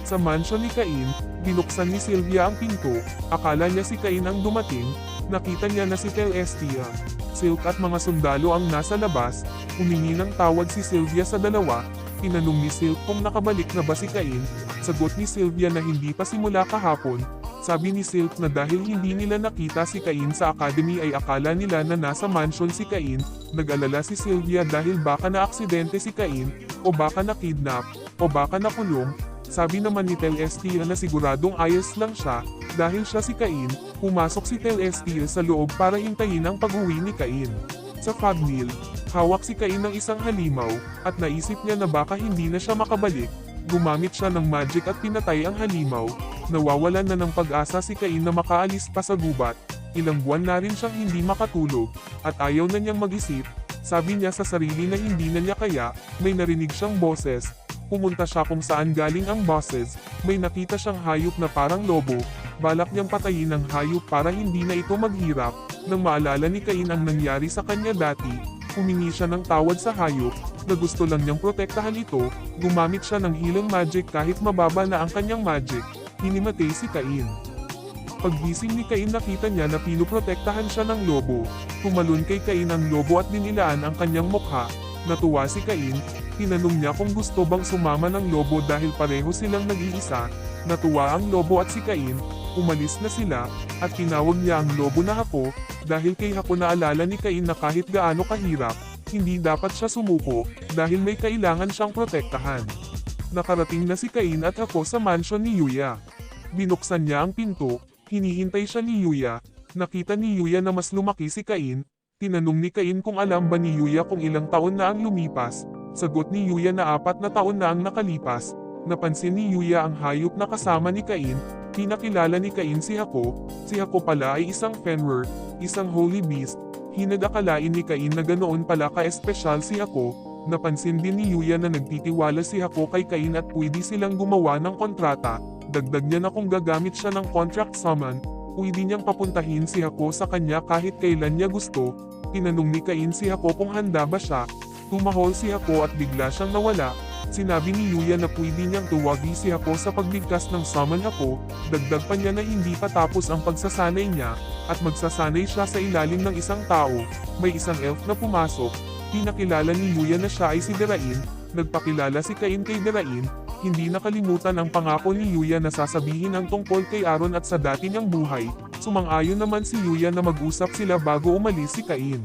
Sa mansion ni Cain, binuksan ni Sylvia ang pinto. Akala niya si Cain ang dumating. Nakita niya na si Celestia, Silk at mga sundalo ang nasa labas. Humingi ng tawad si Sylvia sa dalawa. Tinanong ni Silk kung nakabalik na ba si Cain. Sagot ni Sylvia na hindi pa simula kahapon. Sabi ni Silk na dahil hindi nila nakita si Cain sa academy ay akala nila na nasa mansion si Cain. Nag-alala si Sylvia dahil baka na-aksidente si Cain, o baka na-kidnap, o baka nakulong. Sabi naman ni Celestia na siguradong ayos lang siya, dahil siya si Cain. Pumasok si Celestia sa loob para hintayin ang pag-uwi ni Cain. Sa Fabnil, hawak si Cain ng isang halimaw, at naisip niya na baka hindi na siya makabalik. Gumamit siya ng magic at pinatay ang halimaw. Nawawalan na ng pag-asa si Cain na makaalis pa sa gubat. Ilang buwan na rin siyang hindi makatulog, at ayaw na niyang mag-isip. Sabi niya sa sarili na hindi na niya kaya. May narinig siyang boses. Pumunta siya kung saan galing ang boses. May nakita siyang hayop na parang lobo. Balak niyang patayin ang hayop para hindi na ito maghirap. Nang maalala ni Cain ang nangyari sa kanya dati, humingi siya ng tawad sa hayop, na gusto lang niyang protektahan ito. Gumamit siya ng healing magic kahit mababa na ang kanyang magic. Hinimatay si Cain. Paggising ni Cain nakita niya na pinuprotektahan siya ng lobo. Tumalon kay Cain ang lobo at dinilaan ang kanyang mukha. Natuwa si Cain. Tinanong niya kung gusto bang sumama ng lobo dahil pareho silang nag-iisa. Natuwa ang lobo at si Cain. Umalis na sila, at tinawag niya ang lobo na Hako, dahil kay Hako naalala ni Cain na kahit gaano kahirap, hindi dapat siya sumuko, dahil may kailangan siyang protektahan. Nakarating na si Cain at Hako sa mansion ni Yuya. Binuksan niya ang pinto, hinihintay siya ni Yuya. Nakita ni Yuya na mas lumaki si Cain. Tinanong ni Cain kung alam ba ni Yuya kung ilang taon na ang lumipas. Sagot ni Yuya na 4 na taon na ang nakalipas. Napansin ni Yuya ang hayop na kasama ni Cain. Pinakilala ni Cain si Hako. Si Hako pala ay isang Fenrir, isang holy beast. Hinag-akalain ni Cain na ganoon pala ka-espesyal si Hako. Napansin din ni Yuya na nagtitiwala si Hako kay Cain at pwede silang gumawa ng kontrata. Dagdag niya na kung gagamit siya ng contract summon, pwede niyang papuntahin si Hako sa kanya kahit kailan niya gusto. Tinanong ni Cain si Hako kung handa ba siya. Tumahol si Hako at bigla siyang nawala. Sinabi ni Yuya na pwede niyang tuwagi si Hako sa pagbigkas ng Summon Hako, dagdag pa niya na hindi pa tapos ang pagsasanay niya, at magsasanay siya sa ilalim ng isang tao. May isang elf na pumasok, pinakilala ni Yuya na siya ay si Derain, nagpakilala si Cain kay Derain, hindi nakalimutan ang pangako ni Yuya na sasabihin ang tungkol kay Aaron at sa dati niyang buhay. Sumang-ayon naman si Yuya na mag-usap sila bago umalis si Cain.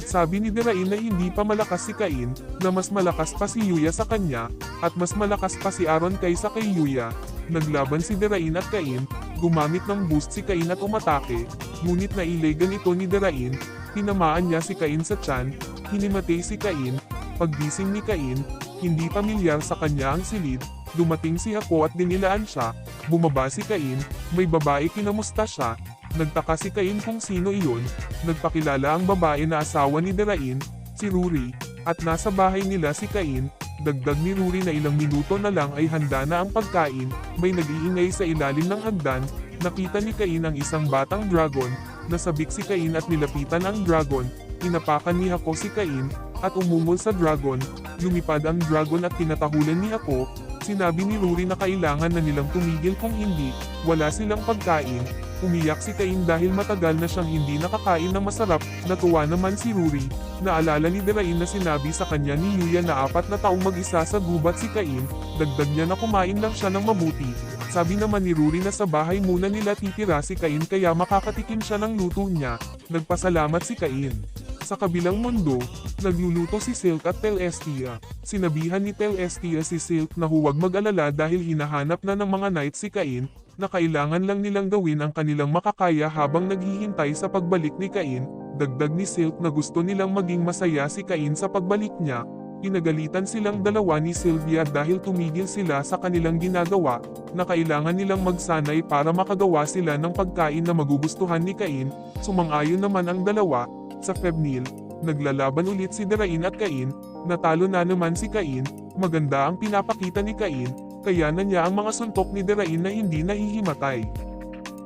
Sabi ni Derain na hindi pa malakas si Cain, na mas malakas pa si Yuya sa kanya, at mas malakas pa si Aaron kaysa kay Yuya. Naglaban si Derain at Cain, gumamit ng boost si Cain at umatake, ngunit nailegan ito ni Derain, tinamaan niya si Cain sa tiyan, hinimatay si Cain. Paggising ni Cain, hindi pamilyar sa kanya ang silid, dumating si Hako at dinilaan siya, bumaba si Cain, may babae kinamusta siya. Nagtaka si Cain kung sino iyon, nagpakilala ang babae na asawa ni Derain, si Ruri, at nasa bahay nila si Cain. Dagdag ni Ruri na ilang minuto na lang ay handa na ang pagkain, may nag-iingay sa ilalim ng hagdan, nakita ni Cain ang isang batang dragon, nasabik si Cain at nilapitan ang dragon, inapakan ni Hako si Cain, at umungol sa dragon, lumipad ang dragon at tinatahulan ni Hako. Sinabi ni Ruri na kailangan na nilang tumigil kung hindi, wala silang pagkain. Umiyak si Cain dahil matagal na siyang hindi nakakain ng masarap. Natuwa naman si Ruri, naalala ni Derain na sinabi sa kanya ni Yuya na 4 na taong mag-isa sa gubat si Cain, dagdag niya na kumain lang siya ng mabuti. Sabi naman ni Ruri na sa bahay muna nila titira si Cain kaya makakatikim siya ng luto niya. Nagpasalamat si Cain. Sa kabilang mundo, nagluluto si Silk at Telestia. Sinabihan ni Telestia si Silk na huwag mag-alala dahil hinahanap na ng mga knights si Cain, na kailangan lang nilang gawin ang kanilang makakaya habang naghihintay sa pagbalik ni Cain. Dagdag ni Silk na gusto nilang maging masaya si Cain sa pagbalik niya. Pinagalitan silang dalawa ni Sylvia dahil tumigil sila sa kanilang ginagawa, na kailangan nilang magsanay para makagawa sila ng pagkain na magugustuhan ni Cain. Sumang-ayon naman ang dalawa. Sa Febnil, naglalaban ulit si Derain at Cain, natalo na naman si Cain, maganda ang pinapakita ni Cain, kaya na niya ang mga suntok ni Derain na hindi nahihimatay.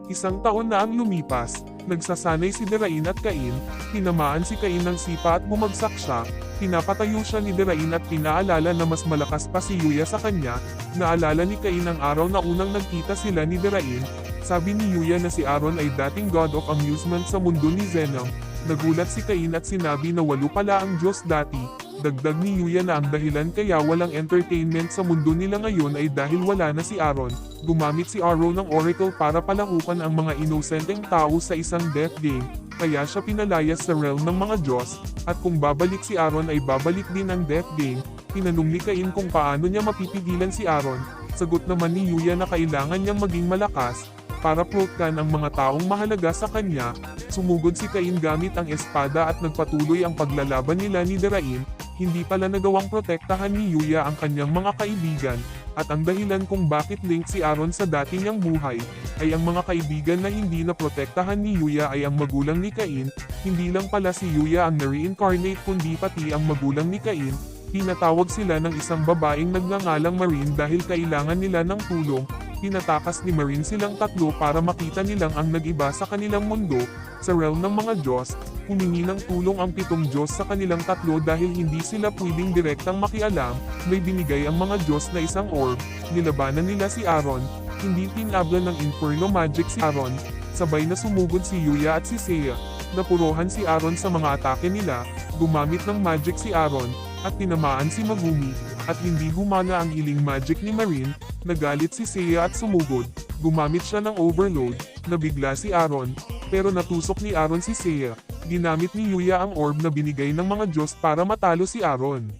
Isang taon na ang lumipas, nagsasanay si Derain at Cain, tinamaan si Cain ng sipa at bumagsak siya, pinapatayo siya ni Derain at pinaalala na mas malakas pa si Yuya sa kanya. Naalala ni Cain ang araw na unang nagkita sila ni Derain. Sabi ni Yuya na si Aaron ay dating god of amusement sa mundo ni Zenom. Nagulat si Cain at sinabi na 8 pala ang Diyos dati. Dagdag ni Yuya na ang dahilan kaya walang entertainment sa mundo nila ngayon ay dahil wala na si Aaron. Gumamit si Arrow ng Oracle para palahukan ang mga inosenteng tao sa isang death game, kaya siya pinalayas sa realm ng mga Diyos, at kung babalik si Aaron ay babalik din ang death game. Tinanong ni Cain kung paano niya mapipigilan si Aaron. Sagot naman ni Yuya na kailangan niyang maging malakas, para protkan ang mga taong mahalaga sa kanya. Sumugod si Cain gamit ang espada at nagpatuloy ang paglalaban nila ni Derain. Hindi pala nagawang protektahan ni Yuya ang kanyang mga kaibigan, at ang dahilan kung bakit link si Aaron sa dati niyang buhay, ay ang mga kaibigan na hindi na protektahan ni Yuya ay ang magulang ni Cain. Hindi lang pala si Yuya ang na-reincarnate kundi pati ang magulang ni Cain. Tinatawag sila ng isang babaeng nagngangalang Marine dahil kailangan nila ng tulong. Tinatakas ni Marine silang tatlo para makita nilang ang nag-iba sa kanilang mundo. Sa realm ng mga Diyos, humingi ng tulong ang 7 Diyos sa kanilang tatlo dahil hindi sila pwedeng direktang makialam. May binigay ang mga Diyos na isang orb, nilabanan nila si Aaron. Hindi tinabla ng Inferno Magic si Aaron. Sabay na sumugod si Yuya at si Seiya. Napurohan si Aaron sa mga atake nila, gumamit ng magic si Aaron, at tinamaan si Megumi, at hindi gumana ang healing magic ni Marine. Nagalit si Seiya at sumugod, gumamit siya ng overload, nabigla si Aaron, pero natusok ni Aaron si Seiya. Ginamit ni Yuya ang orb na binigay ng mga Diyos para matalo si Aaron.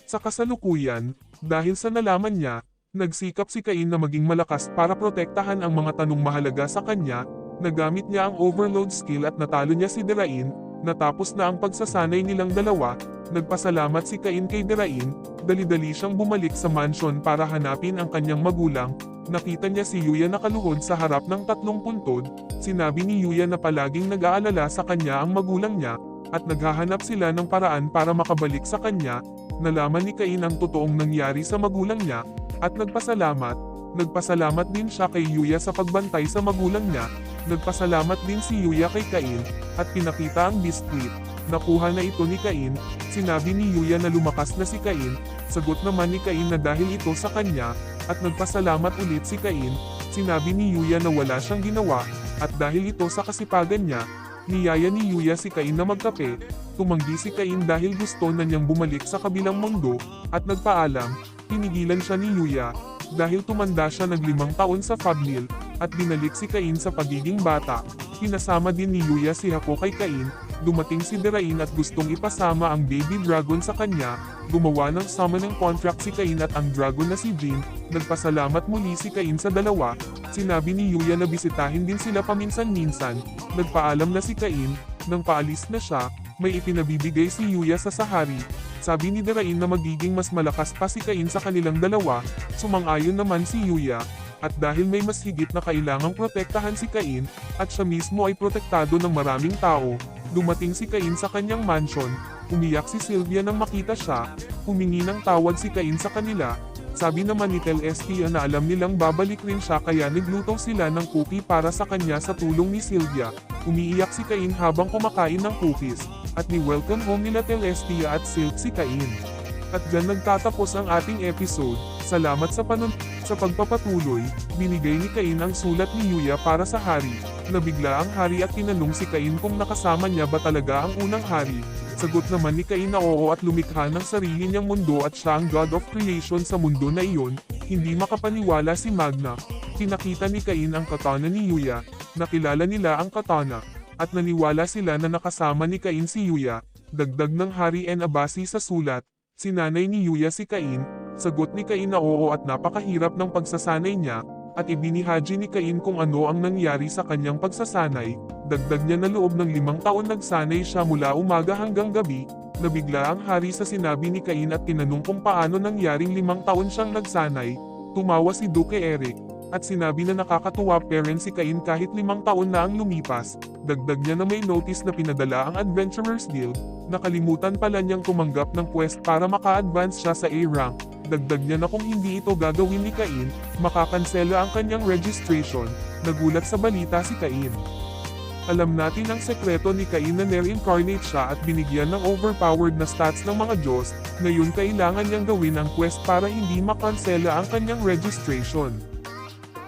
Sa kasalukuyan, dahil sa nalaman niya, nagsikap si Cain na maging malakas para protektahan ang mga tanong mahalaga sa kanya. Nagamit niya ang overload skill at natalo niya si Derain. Natapos na ang pagsasanay nilang dalawa, nagpasalamat si Cain kay Derain. Dali-dali siyang bumalik sa mansion para hanapin ang kanyang magulang. Nakita niya si Yuya nakaluhod sa harap ng 3 puntod. Sinabi ni Yuya na palaging nag-aalala sa kanya ang magulang niya, at naghahanap sila ng paraan para makabalik sa kanya. Nalaman ni Cain ang totoong nangyari sa magulang niya, at nagpasalamat. Nagpasalamat din siya kay Yuya sa pagbantay sa magulang niya. Nagpasalamat din si Yuya kay Cain, at pinakita ang biskwit. Nakuha na ito ni Cain. Sinabi ni Yuya na lumakas na si Cain, Sagot naman ni Cain na dahil ito sa kanya, at nagpasalamat ulit si Cain. Sinabi ni Yuya na wala siyang ginawa, at dahil ito sa kasipagan niya, niyaya ni Yuya si Cain na magkape. Tumanggi si Cain dahil gusto na niyang bumalik sa kabilang mundo, at nagpaalam. Pinigilan siya ni Yuya, dahil tumanda siya ng 5 taon sa Fabnil, at binalik si Cain sa pagiging bata. Pinasama din ni Yuya si Hako kay Cain. Dumating si Derain at gustong ipasama ang baby dragon sa kanya. Gumawa ng summoning contract si Cain at ang dragon na si Jin. Nagpasalamat muli si Cain sa dalawa. Sinabi ni Yuya na bisitahin din sila paminsan-minsan. Nagpaalam na si Cain. Nang paalis na siya, may ipinabibigay si Yuya sa Sahari. Sabi ni Derain na magiging mas malakas pa si Cain sa kanilang dalawa. Sumang-ayon naman si Yuya. At dahil may mas higit na kailangang protektahan si Cain, at siya mismo ay protektado ng maraming tao, dumating si Cain sa kanyang mansion. Umiyak si Sylvia nang makita siya. Humingi ng tawad si Cain sa kanila. Sabi naman ni Celestia na alam nilang babalik rin siya kaya nagluto sila ng cookie para sa kanya sa tulong ni Sylvia. Umiiyak si Cain habang kumakain ng cookies, at ni-welcome home nila Celestia at Silk si Cain. At dyan nagtatapos ang ating episode. Salamat sa sa pagpapatuloy. Binigay ni Cain ang sulat ni Yuya para sa hari. Nabigla ang hari at tinanong si Cain kung nakasama niya ba talaga ang unang hari. Sagot naman ni Cain na oo at lumikha ng sarili niyang mundo at siya ang God of Creation sa mundo na iyon. Hindi makapaniwala si Magna. Pinakita ni Cain ang katana ni Yuya. Nakilala nila ang katana. At naniwala sila na nakasama ni Cain si Yuya. Dagdag ng hari Abasi sa sulat. Sinanay ni Yuya si Cain. Sagot ni Cain na oo at napakahirap ng pagsasanay niya, at ibinihaji ni Cain kung ano ang nangyari sa kanyang pagsasanay. Dagdag niya na loob ng 5 taon nagsanay siya mula umaga hanggang gabi. Nabigla ang hari sa sinabi ni Cain at tinanong kung paano nangyaring 5 taon siyang nagsanay. Tumawa si Duke Eric, at sinabi na nakakatuwa parent si Cain kahit 5 taon na ang lumipas. Dagdag niya na may notice na pinadala ang Adventurers Guild. Nakalimutan pala niyang tumanggap ng quest para maka-advance siya sa A-rank. Dagdag niya na kung hindi ito gagawin ni Cain, makakansela ang kanyang registration. Nagulat sa balita si Cain. Alam natin ang sekreto ni Cain na reincarnate siya at binigyan ng overpowered na stats ng mga Diyos. Ngayon kailangan niyang gawin ang quest para hindi makansela ang kanyang registration.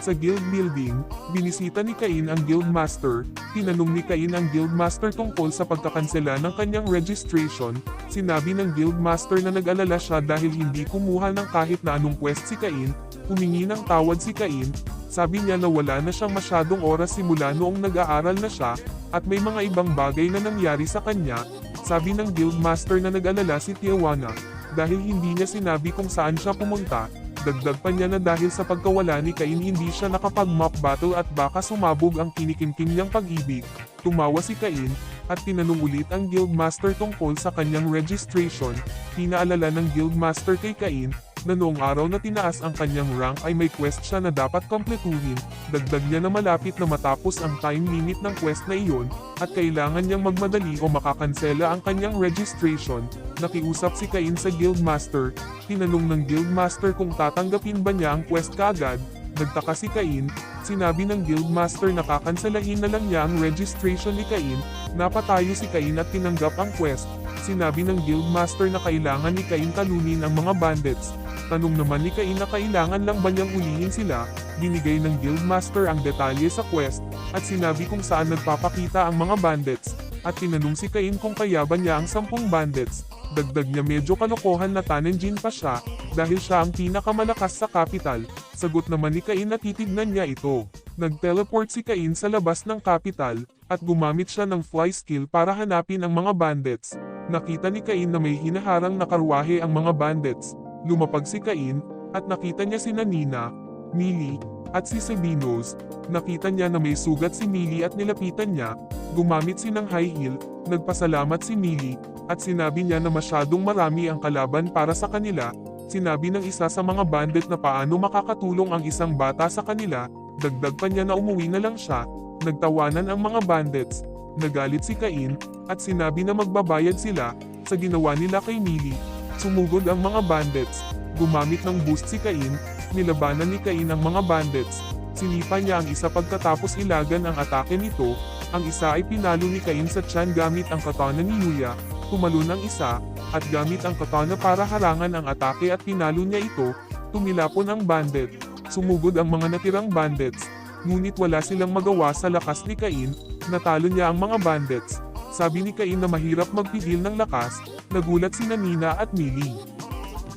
Sa guild building, binisita ni Cain ang guild master. Tinanong ni Cain ang guild master tungkol sa pagkakansela ng kanyang registration. Sinabi ng guild master na nag-alala siya dahil hindi kumuha ng kahit na anong quest si Cain. Humingi ng tawad si Cain. Sabi niya na wala na siyang masyadong oras simula noong nag-aaral na siya, at may mga ibang bagay na nangyari sa kanya. Sabi ng guild master na nag-alala si Tijuana, dahil hindi niya sinabi kung saan siya pumunta. Dagdag pa niya na dahil sa pagkawala ni Cain hindi siya nakapag-mock battle at baka sumabog ang kinikimkim niyang pag-ibig. Tumawa si Cain, at tinanong ulit ang guildmaster tungkol sa kanyang registration. Pinaalala ng guildmaster kay Cain, na noong araw na tinaas ang kanyang rank ay may quest siya na dapat kompletuhin. Dagdag niya na malapit na matapos ang time limit ng quest na iyon, at kailangan niyang magmadali o makakansela ang kanyang registration. Nakiusap si Cain sa guildmaster. Tinanong ng guildmaster kung tatanggapin ba niya ang quest kaagad. Nagtaka si Cain. Sinabi ng guildmaster na kakanselahin na lang niya ang registration ni Cain. Napatayo si Cain at tinanggap ang quest. Sinabi ng guildmaster na kailangan ni Cain talunin ang mga bandits. Tanong naman ni Cain na kailangan lang ba niyang ulihin sila. Binigay ng guildmaster ang detalye sa quest, at sinabi kung saan nagpapakita ang mga bandits. At tinanong si Cain kung kaya ba niya ang 10 bandits. Dagdag niya medyo kalokohan na Tanenjin pa siya, dahil siya ang pinakamalakas sa capital. Sagot naman ni Cain na titignan niya ito. Nag-teleport si Cain sa labas ng capital, at gumamit siya ng fly skill para hanapin ang mga bandits. Nakita ni Cain na may hinaharang na karwahe ang mga bandits. Lumapag si Cain, at nakita niya si Nina, Millie, at si Sabinos. Nakita niya na may sugat si Millie at nilapitan niya. Gumamit si ng high heel, nagpasalamat si Millie, at sinabi niya na masyadong marami ang kalaban para sa kanila. Sinabi ng isa sa mga bandit na paano makakatulong ang isang bata sa kanila. Dagdag pa niya na umuwi na lang siya. Nagtawanan ang mga bandits. Nagalit si Cain, at sinabi na magbabayad sila sa ginawa nila kay Millie. Sumugod ang mga bandits. Gumamit ng boost si Cain. Nilabanan ni Cain ang mga bandits. Sinipa niya ang isa pagkatapos ilagan ang atake nito. Ang isa ay pinalo ni Cain sa tiyan gamit ang katana ni Yuya. Tumalon ang isa, at gamit ang katana para harangan ang atake at pinalo niya ito. Tumilapon ang bandit. Sumugod ang mga natirang bandits. Ngunit wala silang magawa sa lakas ni Cain. Natalo niya ang mga bandits. Sabi ni Cain na mahirap magpigil ng lakas. Nagulat sina Nina at Millie.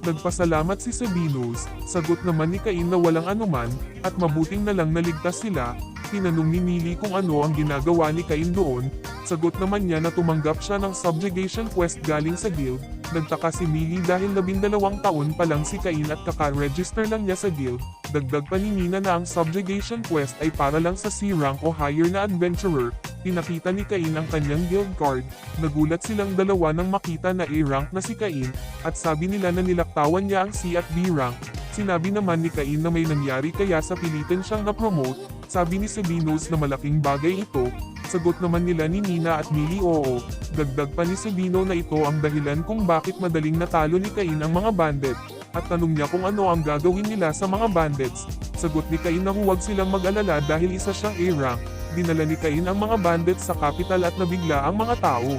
Nagpasalamat si Sabinus. Sagot naman ni Cain na walang anuman, at mabuting na lang naligtas sila. Tinanong ni Millie kung ano ang ginagawa ni Cain doon. Sagot naman niya na tumanggap siya ng subjugation quest galing sa guild. Nagtaka si Millie dahil 12 taon pa lang si Cain at kaka-register lang niya sa guild. Dagdag pa ni Nina na ang subjugation quest ay para lang sa C rank o higher na adventurer. Pinakita ni Cain ang kanyang guild card. Nagulat silang dalawa nang makita na A rank na si Cain, at sabi nila na nilaktawan niya ang C at B rank. Sinabi naman ni Cain na may nangyari kaya sa pilitin siyang na-promote. Sabi ni Sabinus na malaking bagay ito. Sagot naman nila ni Nina at Millie oo. Dagdag pa ni Sabino na ito ang dahilan kung bakit madaling natalo ni Cain ang mga bandit. At tanong niya kung ano ang gagawin nila sa mga bandits. Sagot ni Cain na huwag silang mag-alala dahil isa siyang A rank. Dinala ni Cain ang mga bandits sa capital at nabigla ang mga tao.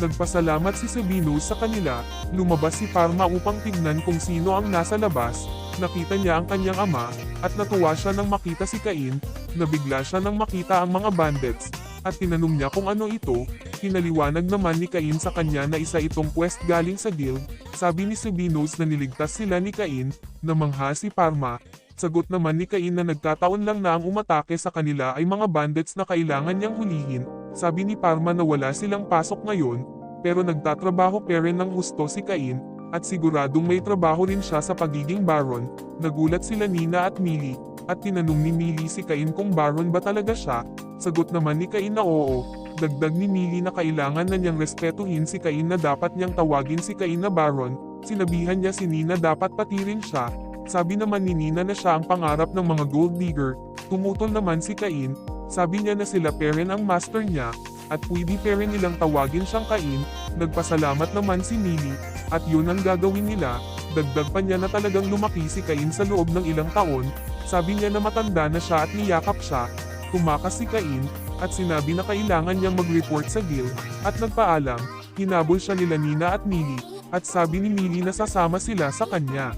Nagpasalamat si Sabinus sa kanila. Lumabas si Parma upang tignan kung sino ang nasa labas. Nakita niya ang kanyang ama, at natuwa siya nang makita si Cain. Nabigla siya nang makita ang mga bandits, at tinanong niya kung ano ito. Pinaliwanag naman ni Cain sa kanya na isa itong quest galing sa guild. Sabi ni Sabinus na niligtas sila ni Cain. Namangha si Parma. Sagot naman ni Cain na nagkataon lang na ang umatake sa kanila ay mga bandits na kailangan niyang hulihin. Sabi ni Parma na wala silang pasok ngayon, pero nagtatrabaho pa rin ng husto si Cain, at siguradong may trabaho rin siya sa pagiging baron. Nagulat sila Nina at Millie, at tinanong ni Millie si Cain kung baron ba talaga siya. Sagot naman ni Cain na oo. Dagdag ni Millie na kailangan na niyang respetuhin si Cain na dapat niyang tawagin si Cain na baron. Sinabihan niya si Nina dapat pati rin siya. Sabi naman ni Nina na siya ang pangarap ng mga gold digger. Tumutol naman si Cain. Sabi niya na sila pa rin ang master niya, at pwede pa rin nilang tawagin siyang Cain. Nagpasalamat naman si Millie, at yun ang gagawin nila. Dagdag pa niya na talagang lumaki si Cain sa loob ng ilang taon. Sabi niya na matanda na siya at niyakap siya. Tumakas si Cain, at sinabi na kailangan niyang mag-report sa guild, at nagpaalam. Hinabol siya nila Nina at Millie, at sabi ni Millie na sasama sila sa kanya.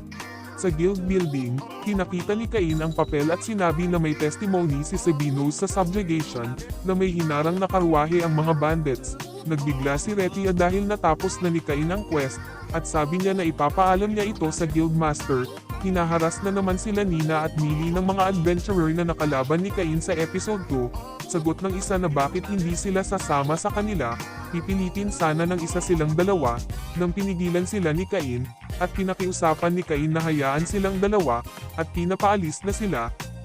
Sa guild building, pinakita ni Cain ang papel at sinabi na may testimony si Sabinus sa subjugation, na may hinarang na karwahe ang mga bandits. Nagbigla si Retia dahil natapos na ni Cain ang quest, at sabi niya na ipapaalam niya ito sa guild master. Hinaharas na naman sila Nina at Millie ng mga adventurer na nakalaban ni Cain sa episode 2. Sagot ng isa na bakit hindi sila sasama sa kanila. Pipilitin sana ng isa silang dalawa, nang pinigilan sila ni Cain, at pinakiusapan ni Cain na hayaan silang dalawa, at pinapaalis na sila.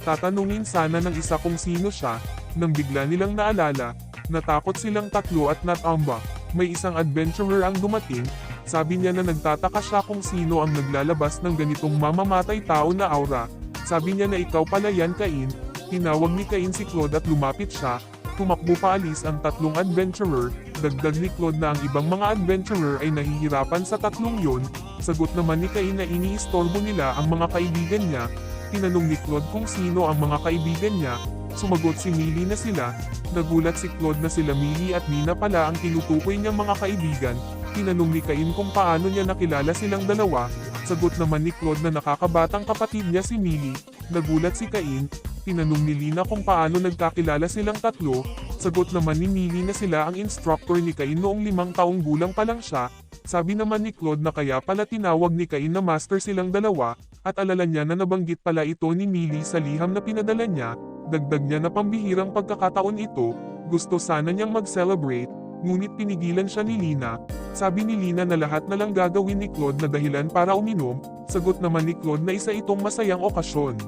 Tatanungin sana ng isa kung sino siya, nang bigla nilang naalala. Natakot silang tatlo at natamba. May isang adventurer ang dumating. Sabi niya na nagtataka siya kung sino ang naglalabas ng ganitong mamamatay tao na aura. Sabi niya na ikaw pala yan Cain. Tinawag ni Cain si Claude at lumapit siya. Tumakbo paalis ang tatlong adventurer. Dagdag ni Claude na ang ibang mga adventurer ay nahihirapan sa tatlong yun. Sagot naman ni Cain na iniistorbo nila ang mga kaibigan niya. Tinanong ni Claude kung sino ang mga kaibigan niya. Sumagot si Millie na sila. Nagulat si Claude na sila Millie at Nina pala ang tinutukoy niyang mga kaibigan. Tinanong ni Cain kung paano niya nakilala silang dalawa. Sagot naman ni Claude na nakakabatang kapatid niya si Millie. Nagulat si Cain. Tinanong ni Lina kung paano nagkakilala silang tatlo. Sagot naman ni Millie na sila ang instructor ni Cain noong 5 taong gulang pa lang siya. Sabi naman ni Claude na kaya pala tinawag ni Cain na master silang dalawa, at alala niya na nabanggit pala ito ni Millie sa liham na pinadala niya. Dagdag niya na pambihirang pagkakataon ito. Gusto sana niyang mag-celebrate, ngunit pinigilan siya ni Lina. Sabi ni Lina na lahat na lang gagawin ni Claude na dahilan para uminom. Sagot naman ni Claude na isa itong masayang okasyon.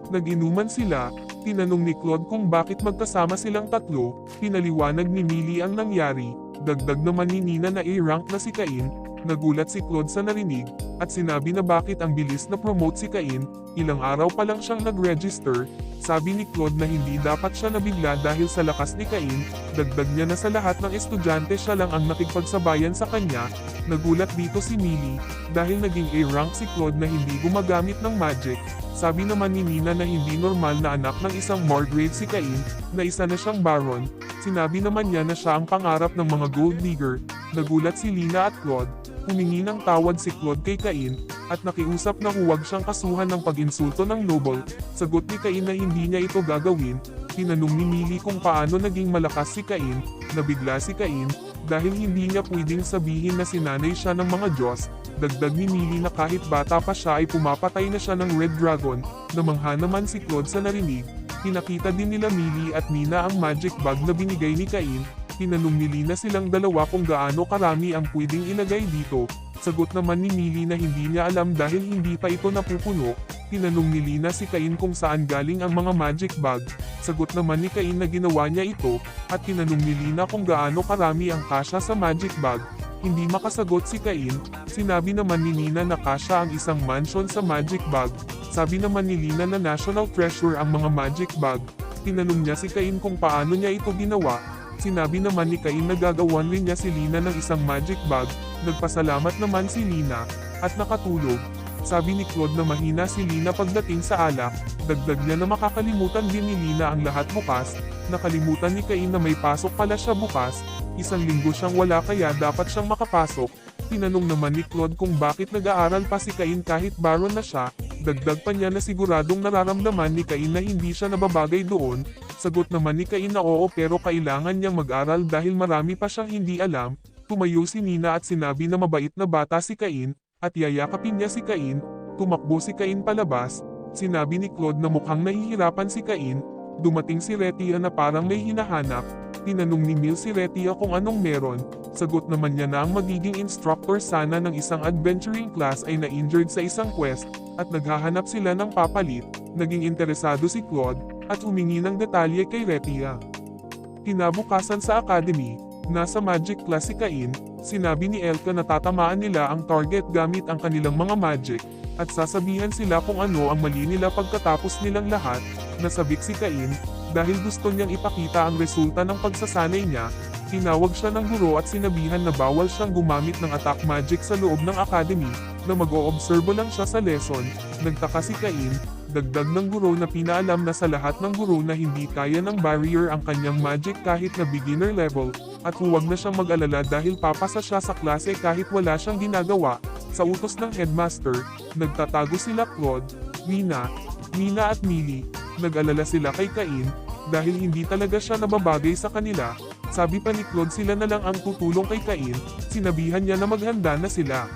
Nag-inuman sila. Tinanong ni Claude kung bakit magkasama silang tatlo. Pinaliwanag ni Millie ang nangyari. Dagdag naman ni Nina na A-rank na si Cain. Nagulat si Claude sa narinig, at sinabi na bakit ang bilis na promote si Cain. Ilang araw pa lang siyang nag-register. Sabi ni Claude na hindi dapat siya nabigla dahil sa lakas ni Cain. Dagdag niya na sa lahat ng estudyante siya lang ang nakipagsabayan sa kanya. Nagulat dito si Millie, dahil naging A-rank si Claude na hindi gumagamit ng magic. Sabi naman ni Nina na hindi normal na anak ng isang Margrave si Cain, na isa na siyang baron. Sinabi naman niya na siya ang pangarap ng mga gold digger. Nagulat si Lina at Claude, Humingi ng tawad si Claude kay Cain, at nakiusap na huwag siyang kasuhan ng pag-insulto ng Noble. Sagot ni Cain na hindi niya ito gagawin. Tinanong ni Millie kung paano naging malakas si Cain. Nabigla si Cain, dahil hindi niya pwedeng sabihin na sinanay siya ng mga Diyos. Dagdag ni Millie na kahit bata pa siya ay pumapatay na siya ng Red Dragon. Namangha naman si Claude sa narinig. Pinakita din nila Millie at Nina ang magic bag na binigay ni Cain. Tinanong ni Lina silang dalawa kung gaano karami ang pwedeng ilagay dito. Sagot naman ni Millie na hindi niya alam dahil hindi pa ito napupuno. Tinanong ni Lina si Cain kung saan galing ang mga magic bag. Sagot naman ni Cain na ginawa niya ito, at tinanong ni Lina kung gaano karami ang kasya sa magic bag. Hindi makasagot si Cain. Sinabi naman ni Nina na kasya ang isang mansion sa magic bag. Sabi naman ni Lina na national treasure ang mga magic bag. Tinanong niya si Cain kung paano niya ito ginawa. Sinabi naman ni Cain na gagawan rin niya si Lina ng isang magic bag. Nagpasalamat naman si Lina, at nakatulog. Sabi ni Claude na mahina si Lina pagdating sa alak. Dagdag niya na makakalimutan din ni Lina ang lahat bukas. Nakalimutan ni Cain na may pasok pala siya bukas. Isang linggo siyang wala kaya dapat siyang makapasok. Tinanong naman ni Claude kung bakit nag-aaral pa si Cain kahit baron na siya. Dagdag pa niya na siguradong nararamdaman ni Cain na hindi siya nababagay doon. Sagot naman ni Cain na oo pero kailangan niyang mag-aral dahil marami pa siyang hindi alam. Tumayo si Nina at sinabi na mabait na bata si Cain, at yayakapin niya si Cain. Tumakbo si Cain palabas. Sinabi ni Claude na mukhang nahihirapan si Cain. Dumating si Retia na parang may hinahanap. Tinanong ni Mil si Retia kung anong meron. Sagot naman niya na ang magiging instructor sana ng isang adventuring class ay na-injured sa isang quest, at naghahanap sila ng papalit. Naging interesado si Claude, at humingi ng detalye kay Retia. Kinabukasan sa academy, nasa magic class si Cain. Sinabi ni Elka na tatamaan nila ang target gamit ang kanilang mga magic, at sasabihan sila kung ano ang mali nila pagkatapos nilang lahat. Nasabik si Cain, dahil gusto niyang ipakita ang resulta ng pagsasanay niya. Tinawag siya ng guro at sinabihan na bawal siyang gumamit ng attack magic sa loob ng academy, na mag-oobserbo lang siya sa lesson. Nagtaka si Cain, dagdag ng guro na pinaalam na sa lahat ng guro na hindi kaya ng barrier ang kanyang magic kahit na beginner level, at huwag na siyang mag-alala dahil papasa siya sa klase kahit wala siyang ginagawa. Sa utos ng headmaster, nagtatago sila Claude, Nina at Millie. Nag-alala sila kay Cain, dahil hindi talaga siya nababagay sa kanila. Sabi pa ni Claude sila na lang ang tutulong kay Cain. Sinabihan niya na maghanda na sila.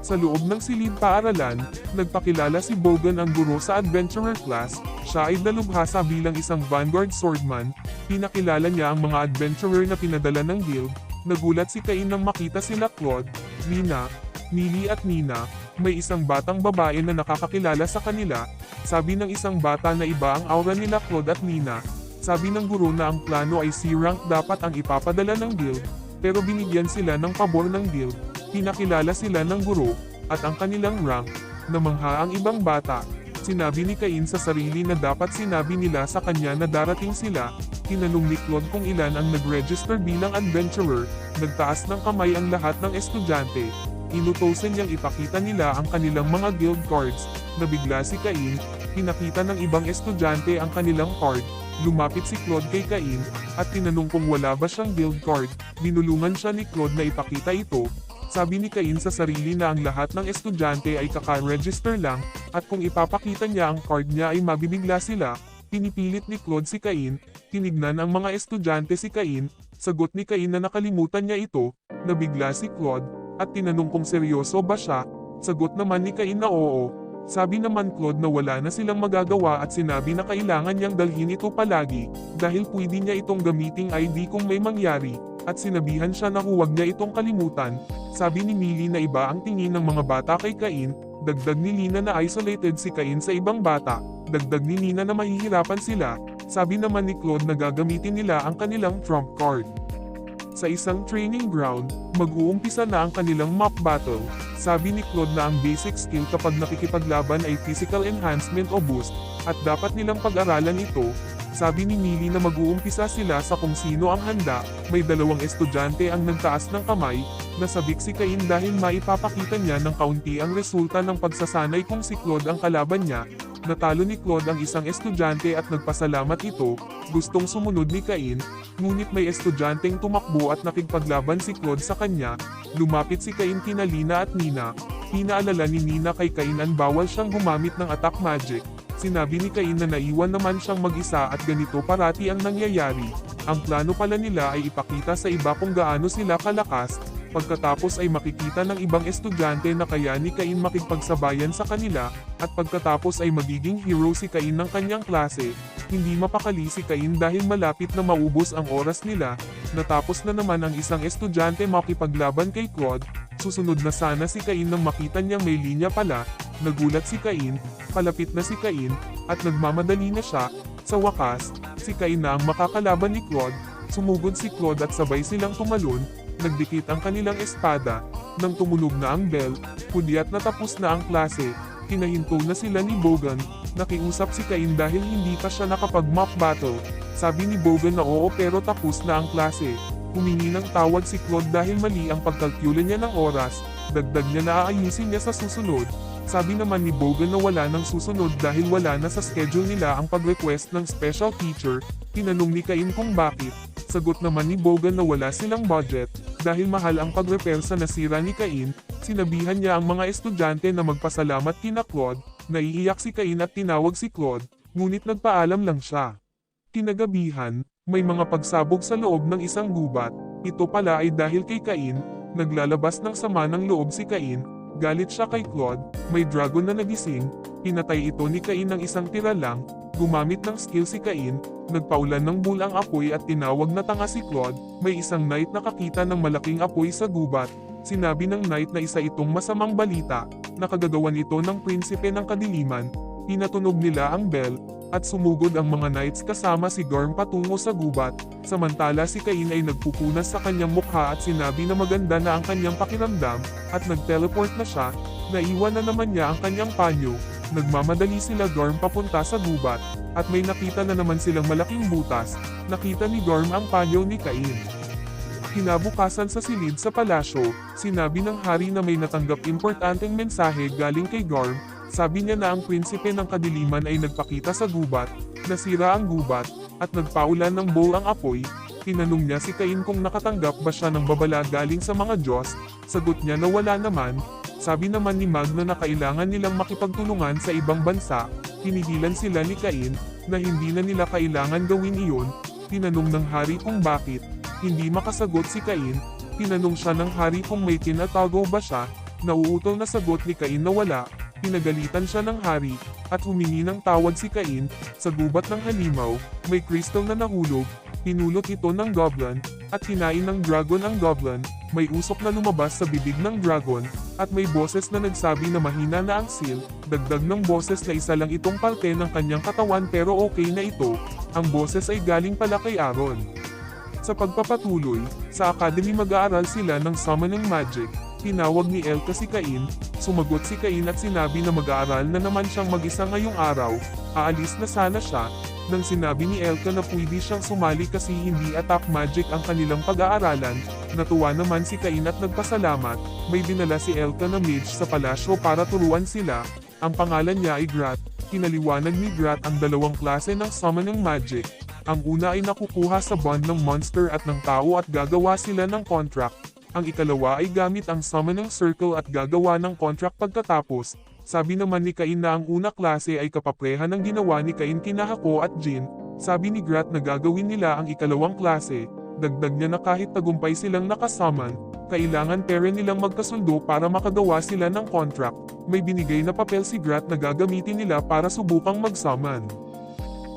Sa loob ng silid paaralan, nagpakilala si Bogan ang guro sa adventurer class. Siya ay dalubhasa bilang isang vanguard swordman. Pinakilala niya ang mga adventurer na pinadala ng guild. Nagulat si Cain nang makita sila Claude, Nina, Millie at Nina. May isang batang babae na nakakakilala sa kanila. Sabi ng isang bata na iba ang aura nila Claude at Nina. Sabi ng guro na ang plano ay C-rank dapat ang ipapadala ng guild, pero binigyan sila ng pabor ng guild. Pinakilala sila ng guro, at ang kanilang rank. Namangha ang ibang bata. Sinabi ni Cain sa sarili na dapat sinabi nila sa kanya na darating sila. Tinanong ni Claude kung ilan ang nag-register bilang adventurer. Nagtaas ng kamay ang lahat ng estudyante. Inutosan niyang ipakita nila ang kanilang mga guild cards. Nabigla si Cain. Pinakita ng ibang estudyante ang kanilang card. Lumapit si Claude kay Cain, at tinanong kung wala ba siyang guild card. Binulungan siya ni Claude na ipakita ito. Sabi ni Cain sa sarili na ang lahat ng estudyante ay kaka-register lang, at kung ipapakita niya ang card niya ay mabibigla sila. Pinipilit ni Claude si Cain. Tinignan ang mga estudyante si Cain. Sagot ni Cain na nakalimutan niya ito. Nabigla si Claude, at tinanong kung seryoso ba siya. Sagot naman ni Cain na oo. Sabi naman Claude na wala na silang magagawa at sinabi na kailangan niyang dalhin ito palagi, dahil pwede niya itong gamiting ID kung may mangyari, at sinabihan siya na huwag niya itong kalimutan. Sabi ni Millie na iba ang tingin ng mga bata kay Cain. Dagdag ni Lina na isolated si Cain sa ibang bata. Dagdag ni Nina na mahihirapan sila. Sabi naman ni Claude na gagamitin nila ang kanilang trump card. Sa isang training ground, mag-uumpisa na ang kanilang mock battle. Sabi ni Claude na ang basic skill kapag nakikipaglaban ay physical enhancement o boost, at dapat nilang pag-aralan ito. Sabi ni Millie na mag-uumpisa sila sa kung sino ang handa. May dalawang estudyante ang nagtaas ng kamay. Nasabik si Cain dahil maipapakita niya ng kaunti ang resulta ng pagsasanay kung si Claude ang kalaban niya. Natalo ni Claude ang isang estudyante at nagpasalamat ito, gustong sumunod ni Cain, ngunit may estudyanteng tumakbo at nakipaglaban si Claude sa kanya, lumapit si Cain kina Lina at Nina. Pinaalala ni Nina kay Cain ang bawal siyang gumamit ng attack magic. Sinabi ni Cain na naiwan naman siyang mag-isa at ganito parati ang nangyayari. Ang plano pala nila ay ipakita sa iba kung gaano sila kalakas, pagkatapos ay makikita ng ibang estudyante na kaya ni Cain makipagsabayan sa kanila, at pagkatapos ay magiging hero si Cain ng kanyang klase. Hindi mapakali si Cain dahil malapit na maubos ang oras nila, natapos na naman ang isang estudyante makipaglaban kay Claude, susunod na sana si Cain nang makita niyang may linya pala, nagulat si Cain, palapit na si Cain, at nagmamadali na siya. Sa wakas, si Cain na ang makakalaban ni Claude, sumugod si Claude at sabay silang tumalon, nagdikit ang kanilang espada, nang tumunog na ang bell, hudyat na tapos na ang klase, hinahinto na sila ni Bogan, nakiusap si Cain dahil hindi pa siya nakapag-mock battle, sabi ni Bogan na oo pero tapos na ang klase, humingi ng tawad si Claude dahil mali ang pagkalkula niya ng oras, dagdag niya na aayusin niya sa susunod, sabi naman ni Bogan na wala nang susunod dahil wala na sa schedule nila ang pag-request ng special teacher, tinanong ni Cain kung bakit. Sagot naman ni Bogan na wala silang budget, dahil mahal ang pag-repair sa nasira ni Cain, sinabihan niya ang mga estudyante na magpasalamat kina Claude, naiiyak si Cain at tinawag si Claude, ngunit nagpaalam lang siya. Kinagabihan, may mga pagsabog sa loob ng isang gubat, ito pala ay dahil kay Cain, naglalabas ng sama ng loob si Cain, galit siya kay Claude, may dragon na nagising, pinatay ito ni Cain ng isang tira lang, gumamit ng skill si Cain, nagpaulan ng bulang apoy at tinawag na tanga si Claude, may isang knight nakakita ng malaking apoy sa gubat, sinabi ng knight na isa itong masamang balita, nakagagawan ito ng prinsipe ng kadiliman, pinatunog nila ang bell, at sumugod ang mga knights kasama si Garm patungo sa gubat, samantala si Cain ay nagpupunas sa kanyang mukha at sinabi na maganda na ang kanyang pakiramdam, at nag-teleport na siya, naiwan na naman niya ang kanyang panyo. Nagmamadali sila Garm papunta sa gubat, at may nakita na naman silang malaking butas, nakita ni Garm ang panyo ni Cain. Kinabukasan sa silid sa palasyo, sinabi ng hari na may natanggap importanteng mensahe galing kay Garm, sabi niya na ang prinsipe ng kadiliman ay nagpakita sa gubat, nasira ang gubat, at nagpaulan ng bow ang apoy, tinanong niya si Cain kung nakatanggap ba siya ng babala galing sa mga Diyos, sagot niya na wala naman. Sabi naman ni Magna na kailangan nilang makipagtulungan sa ibang bansa, hinihilan sila ni Cain, na hindi na nila kailangan gawin iyon, tinanong ng hari kung bakit, hindi makasagot si Cain, tinanong siya ng hari kung may tinatago ba siya, nauutol na sagot ni Cain na wala, pinagalitan siya ng hari, at humingi ng tawad si Cain, sa gubat ng halimaw, may crystal na nahulog, pinulot ito ng goblin, at kinain ng dragon ang goblin, may usok na lumabas sa bibig ng dragon, at may boses na nagsabi na mahina na ang seal, dagdag ng boses na isa lang itong parte ng kanyang katawan pero okay na ito, ang boses ay galing pala kay Aaron. Sa pagpapatuloy, sa academy mag-aaral sila ng summoning magic, tinawag ni Elka si Cain, sumagot si Cain at sinabi na mag-aaral na naman siyang mag-isa ngayong araw, aalis na sana siya, nang sinabi ni Elka na pwede siyang sumali kasi hindi attack magic ang kanilang pag-aaralan, natuwa naman si Cain at nagpasalamat, may dinala si Elka na mage sa palasyo para turuan sila, ang pangalan niya ay Grat, kinaliwanag ni Grat ang dalawang klase ng summoning magic, ang una ay nakukuha sa bond ng monster at ng tao at gagawa sila ng contract, ang ikalawa ay gamit ang summoning circle at gagawa ng contract pagkatapos. Sabi naman ni Cain na ang una klase ay kapaprehan ng ginawa ni Cain kina Hako at Jin, sabi ni Grat na gagawin nila ang ikalawang klase, dagdag niya na kahit tagumpay silang nakasummon, kailangan pera nilang magkasundo para makagawa sila ng contract, may binigay na papel si Grat na gagamitin nila para subukang mag-summon.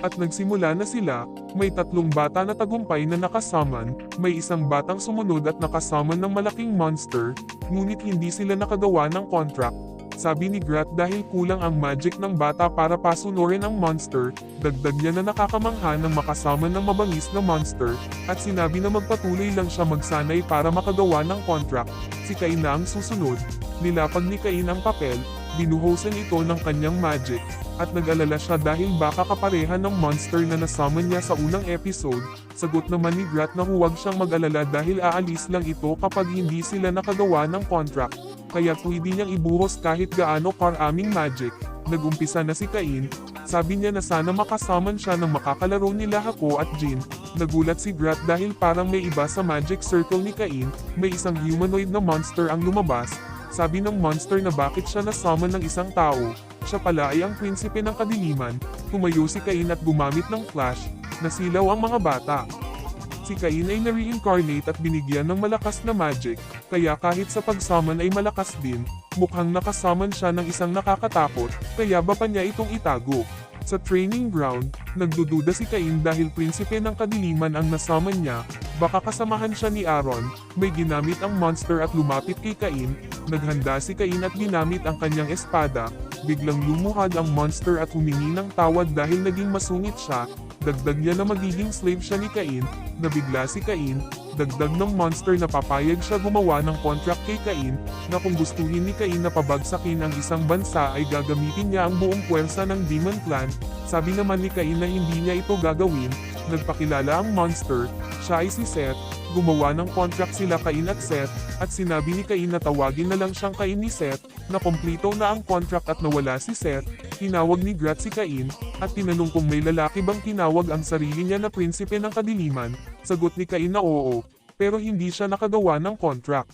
At nagsimula na sila, may 3 bata na tagumpay na nakasummon, may isang batang sumunod at nakasummon ng malaking monster, ngunit hindi sila nakagawa ng contract. Sabi ni Grat dahil kulang ang magic ng bata para pasunurin ang monster, dagdag niya na nakakamangha ng makasama ng mabangis na monster, at sinabi na magpatuloy lang siya magsanay para makagawa ng contract. Si Cain na ang susunod, nilapag ni Cain ang papel, binuhusan ito ng kanyang magic, at nag-alala siya dahil baka kaparehan ng monster na nasummon niya sa unang episode. Sagot naman ni Grat na huwag siyang mag-alala dahil aalis lang ito kapag hindi sila nakagawa ng contract, kaya pwede niyang ibuhos kahit gaano karaming magic. Nagumpisa na si Cain, sabi niya na sana makasummon siya ng makakalaro nila Hako at Jin. Nagulat si Grat dahil parang may iba sa magic circle ni Cain, may isang humanoid na monster ang lumabas. Sabi ng monster na bakit siya na-summon ng isang tao, siya pala ay ang prinsipe ng kadiliman. Tumayo si Cain at gumamit ng flash, nasilaw ang mga bata. Si Cain ay na-reincarnate at binigyan ng malakas na magic, kaya kahit sa pag-summon ay malakas din, mukhang nakasummon siya ng isang nakakatakot, kaya ba pa niya itong itago. Sa training ground, nagdududa si Cain dahil prinsipe ng kadiliman ang nasummon niya, baka kasamahan siya ni Aaron, may ginamit ang monster at lumapit kay Cain, naghanda si Cain at ginamit ang kanyang espada, biglang lumuhad ang monster at humingi ng tawad dahil naging masungit siya, dagdag niya na magiging slave siya ni Cain, nabigla si Cain, dagdag ng monster na papayag siya gumawa ng contract kay Cain, na kung gustuhin ni Cain na pabagsakin ang isang bansa ay gagamitin niya ang buong puwersa ng Demon Clan. Sabi naman ni Cain na hindi niya ito gagawin, nagpakilala ang monster, siya ay si Seth, gumawa ng contract sila Cain at Seth, at sinabi ni Cain na tawagin na lang siyang Cain ni Seth, na kompleto na ang contract at nawala si Seth. Tinawag ni Grat si Cain, at tinanong kung may lalaki bang tinawag ang sarili niya na prinsipe ng kadiliman. Sagot ni Cain na oo, pero hindi siya nakagawa ng contract.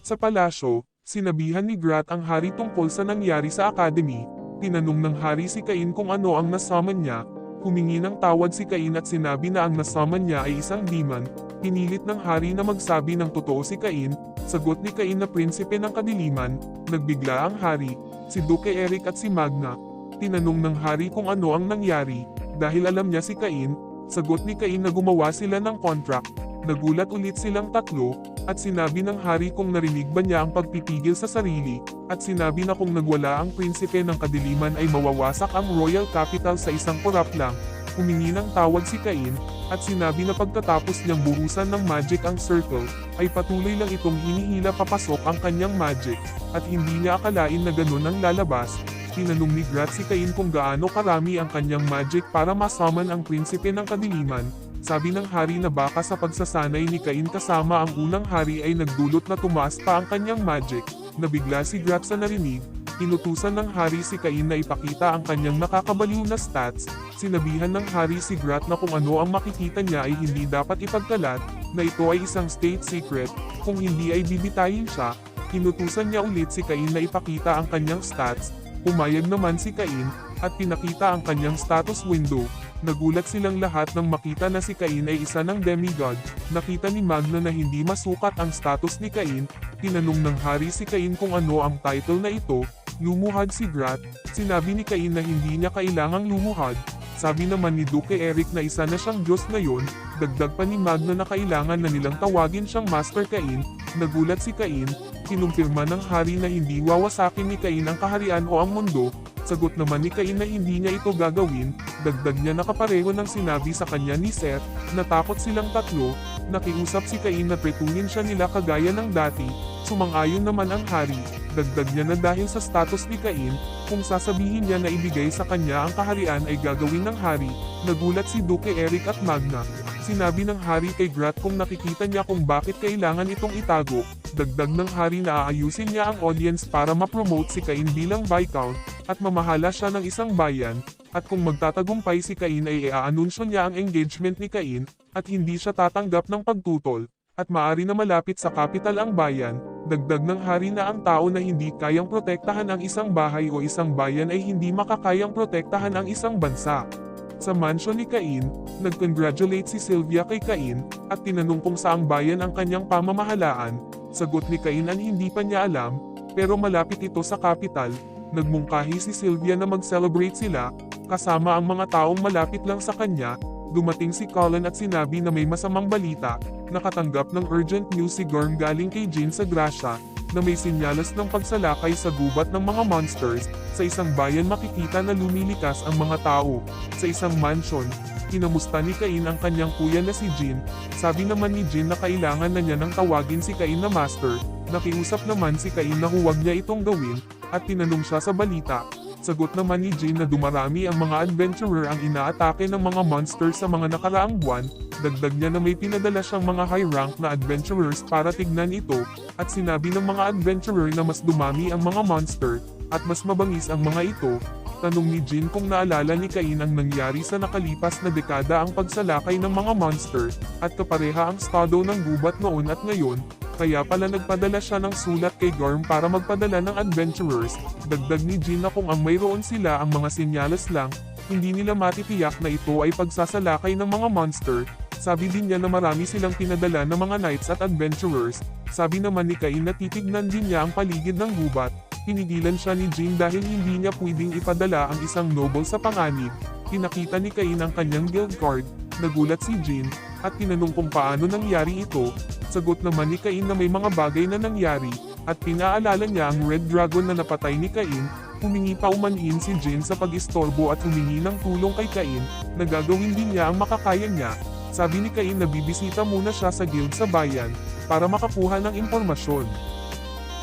Sa palasyo, sinabihan ni Grat ang hari tungkol sa nangyari sa academy. Tinanong ng hari si Cain kung ano ang nasummon niya. Humingi ng tawad si Cain at sinabi na ang nasummon niya ay isang demon. Pinilit ng hari na magsabi ng totoo si Cain. Sagot ni Cain na prinsipe ng kadiliman. Nagbigla ang hari, si Duke Eric at si Magna. Tinanong ng hari kung ano ang nangyari, dahil alam niya si Cain. Sagot ni Cain na gumawa sila ng contract. Nagulat ulit silang tatlo, at sinabi ng hari kung narinig ba niya ang pagpipigil sa sarili, at sinabi na kung nagwala ang prinsipe ng kadiliman ay mawawasak ang royal capital sa isang korap lang. Humingi ng tawad si Cain, at sinabi na pagkatapos niyang buhusan ng magic ang circle, ay patuloy lang itong hinihila papasok ang kanyang magic, at hindi niya akalain na ganun ang lalabas. Tinanong ni Grat si Cain kung gaano karami ang kanyang magic para masummon ang prinsipe ng kadiliman. Sabi ng hari na baka sa pagsasanay ni Cain kasama ang unang hari ay nagdulot na tumaas pa ang kanyang magic. Nabigla si Grat sa narinig, inutusan ng hari si Cain na ipakita ang kanyang nakakabaliw na stats. Sinabihan ng hari si Grat na kung ano ang makikita niya ay hindi dapat ipagkalat, na ito ay isang state secret, kung hindi ay bibitayin siya. Inutusan niya ulit si Cain na ipakita ang kanyang stats. Pumayag naman si Cain, at pinakita ang kanyang status window. Nagulat silang lahat nang makita na si Cain ay isa ng demigod. Nakita ni Magna na hindi masukat ang status ni Cain. Tinanong ng hari si Cain kung ano ang title na ito. Lumuhad si Grat. Sinabi ni Cain na hindi niya kailangang lumuhad. Sabi naman ni Duke Eric na isa na siyang Diyos ngayon. Dagdag pa ni Magna na kailangan na nilang tawagin siyang Master Cain. Nagulat si Cain. Kinumpirma ng hari na hindi wawasakin ni Cain ang kaharian o ang mundo. Sagot naman ni Cain na hindi niya ito gagawin. Dagdag niya na kapareho ng sinabi sa kanya ni Seth. Natakot silang tatlo. Nakiusap si Cain na pretuhin siya nila kagaya ng dati. Sumang-ayon naman ang hari. Dagdag niya na dahil sa status ni Cain, kung sasabihin niya na ibigay sa kanya ang kaharian ay gagawin ng hari. Nagulat si Duke Eric at Magna. Sinabi ng hari kay Grat kung nakikita niya kung bakit kailangan itong itago. Dagdag ng hari na aayusin niya ang audience para ma-promote si Cain bilang Viscount, at mamahala siya ng isang bayan, at kung magtatagumpay si Cain ay iaanunsyo niya ang engagement ni Cain, at hindi siya tatanggap ng pagtutol, at maari na malapit sa kapital ang bayan. Dagdag ng hari na ang tao na hindi kayang protektahan ang isang bahay o isang bayan ay hindi makakayang protektahan ang isang bansa. Sa mansion ni Cain, nag-congratulate si Sylvia kay Cain, at tinanong kung saang bayan ang kanyang pamamahalaan. Sagot ni Cain na hindi pa niya alam, pero malapit ito sa kapital. Nagmungkahi si Sylvia na mag-celebrate sila, kasama ang mga taong malapit lang sa kanya. Dumating si Colin at sinabi na may masamang balita. Nakatanggap ng urgent news si Gorm galing kay Jane sa Gracia, na may sinyalas ng pagsalakay sa gubat ng mga monsters. Sa isang bayan makikita na lumilikas ang mga tao. Sa isang mansion, kinamusta ni Cain ang kanyang kuya na si Jin. Sabi naman ni Jin na kailangan na niya nang tawagin si Cain na Master. Nakiusap naman si Cain na huwag niya itong gawin, at tinanong siya sa balita. Sagot naman ni Jin na dumarami ang mga adventurer ang inaatake ng mga monsters sa mga nakaraang buwan. Dagdag niya na may pinadala siyang mga high-rank na adventurers para tignan ito, at sinabi ng mga adventurer na mas dumami ang mga monster. at mas mabangis ang mga ito. Tanong ni Jin kung naalala ni Cain ang nangyari sa nakalipas na dekada ang pagsalakay ng mga monster, at kapareha ang estado ng gubat noon at ngayon, kaya pala nagpadala siya ng sulat kay Garm para magpadala ng adventurers. Dagdag ni Jin na kung ang mayroon sila ang mga senyales lang, hindi nila matitiyak na ito ay pagsasalakay ng mga monster. Sabi din niya na marami silang pinadala ng mga knights at adventurers. Sabi naman ni Cain na titignan din niya ang paligid ng gubat. Pinigilan siya ni Jin dahil hindi niya pwedeng ipadala ang isang noble sa panganib. Pinakita ni Cain ang kanyang guild card. Nagulat si Jin, at tinanong kung paano nangyari ito. Sagot naman ni Cain na may mga bagay na nangyari, at pinaalala niya ang Red Dragon na napatay ni Cain. Humingi pa umanhin si Jin sa pag-istorbo at humingi ng tulong kay Cain, na gagawin din niya ang makakaya niya. Sabi ni Cain na bibisita muna siya sa guild sa bayan, para makakuha ng impormasyon.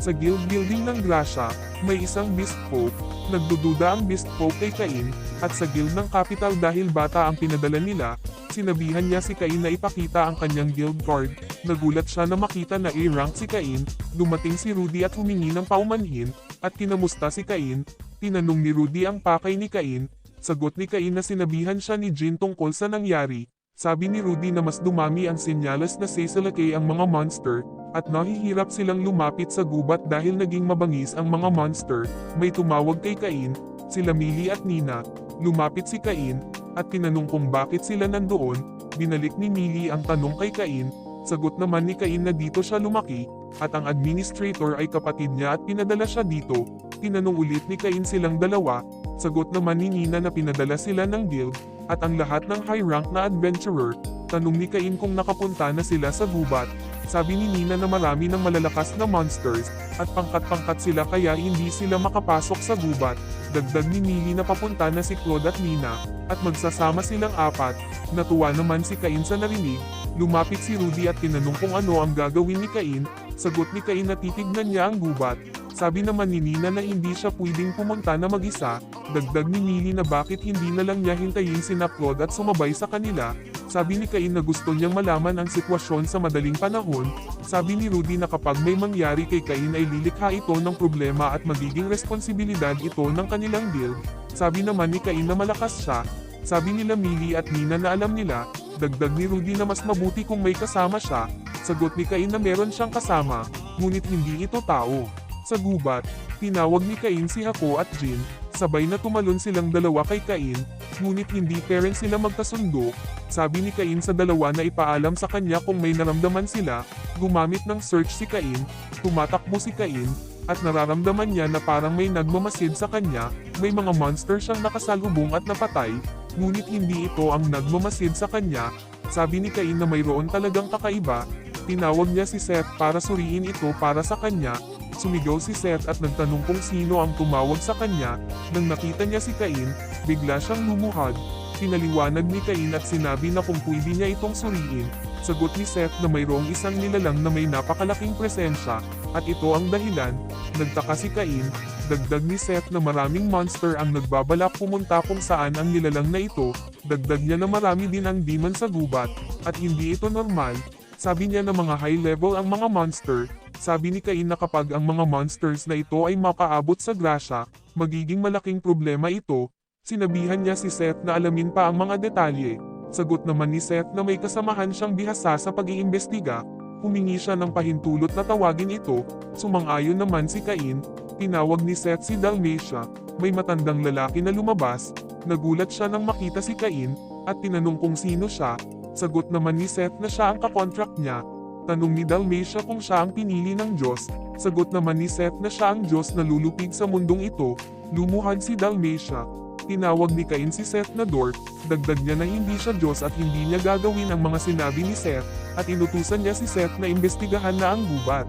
Sa guild building ng Gracia, may isang Beast Pope. Nagdududa ang Beast Pope kay Cain, at sa guild ng capital dahil bata ang pinadala nila, sinabihan niya si Cain na ipakita ang kanyang guild card. Nagulat siya na makita na A-rank si Cain. Dumating si Rudy at humingi ng paumanhin, at kinamusta si Cain. Tinanong ni Rudy ang pakay ni Cain. Sagot ni Cain na sinabihan siya ni Jin tungkol sa nangyari. Sabi ni Rudy na mas dumami ang senyales na sasalakay ang mga monster, at nahihirap silang lumapit sa gubat dahil naging mabangis ang mga monster. May tumawag kay Cain, sila Millie at Nina. Lumapit si Cain, at tinanong kung bakit sila nandoon. Binalik ni Millie ang tanong kay Cain. Sagot naman ni Cain na dito siya lumaki, at ang administrator ay kapatid niya at pinadala siya dito. Tinanong ulit ni Cain silang dalawa. Sagot naman ni Nina na pinadala sila ng guild, at ang lahat ng high rank na adventurer. Tanong ni Cain kung nakapunta na sila sa gubat. Sabi ni Nina na marami ng malalakas na monsters, at pangkat-pangkat sila kaya hindi sila makapasok sa gubat. Dagdag ni Millie na papunta na si Claude at Nina, at magsasama silang apat. Natuwa naman si Cain sa narinig. Lumapit si Rudy at tinanong kung ano ang gagawin ni Cain. Sagot ni Cain na titignan niya ang gubat. Sabi naman ni Nina na hindi siya pwedeng pumunta na mag-isa. Dagdag ni Millie na bakit hindi na lang niya hintayin sina Claude at sumabay sa kanila. Sabi ni Cain na gusto niyang malaman ang sitwasyon sa madaling panahon. Sabi ni Rudy na kapag may mangyari kay Cain ay lilikha ito ng problema at magiging responsibilidad ito ng kanilang guild. Sabi naman ni Cain na malakas siya. Sabi nila Millie at Nina na alam nila. Dagdag ni Rudy na mas mabuti kung may kasama siya. Sagot ni Cain na meron siyang kasama, ngunit hindi ito tao. Sa gubat, tinawag ni Cain si Hako at Jin. Sabay na tumalon silang dalawa kay Cain, ngunit hindi parang sila magkasundo. Sabi ni Cain sa dalawa na ipaalam sa kanya kung may naramdaman sila. Gumamit ng search si Cain, tumatakbo si Cain, at nararamdaman niya na parang may nagmamasid sa kanya. May mga monster siyang nakasalubong at napatay, ngunit hindi ito ang nagmamasid sa kanya. Sabi ni Cain na mayroon talagang kakaiba. Tinawag niya si Seth para suriin ito para sa kanya. Sumigaw si Seth at nagtanong kung sino ang tumawag sa kanya. Nang nakita niya si Cain, bigla siyang lumuhad. Pinaliwanag ni Cain at sinabi na kung pwede niya itong suriin. Sagot ni Seth na mayroong isang nilalang na may napakalaking presensya, at ito ang dahilan. Nagtaka si Cain. Dagdag ni Seth na maraming monster ang nagbabalak pumunta kung saan ang nilalang na ito. Dagdag niya na marami din ang demon sa gubat, at hindi ito normal. Sabi niya na mga high level ang mga monster. Sabi ni Cain na kapag ang mga monsters na ito ay makaabot sa Gracia, magiging malaking problema ito. Sinabihan niya si Seth na alamin pa ang mga detalye. Sagot naman ni Seth na may kasamahan siyang bihasa sa pag-iimbestiga. Humingi siya ng pahintulot na tawagin ito. Sumang-ayon naman si Cain. Tinawag ni Seth si Dalmatia. May matandang lalaki na lumabas. Nagulat siya nang makita si Cain, at tinanong kung sino siya. Sagot naman ni Seth na siya ang kakontract niya. Tanong ni Dalmatia kung siya ang pinili ng Diyos. Sagot naman ni Seth na siya ang Diyos na lulupig sa mundong ito. Lumuhad si Dalmatia. Tinawag ni Cain si Seth na Dwarf. Dagdag niya na hindi siya Diyos at hindi niya gagawin ang mga sinabi ni Seth, at inutusan niya si Seth na imbestigahan na ang gubat.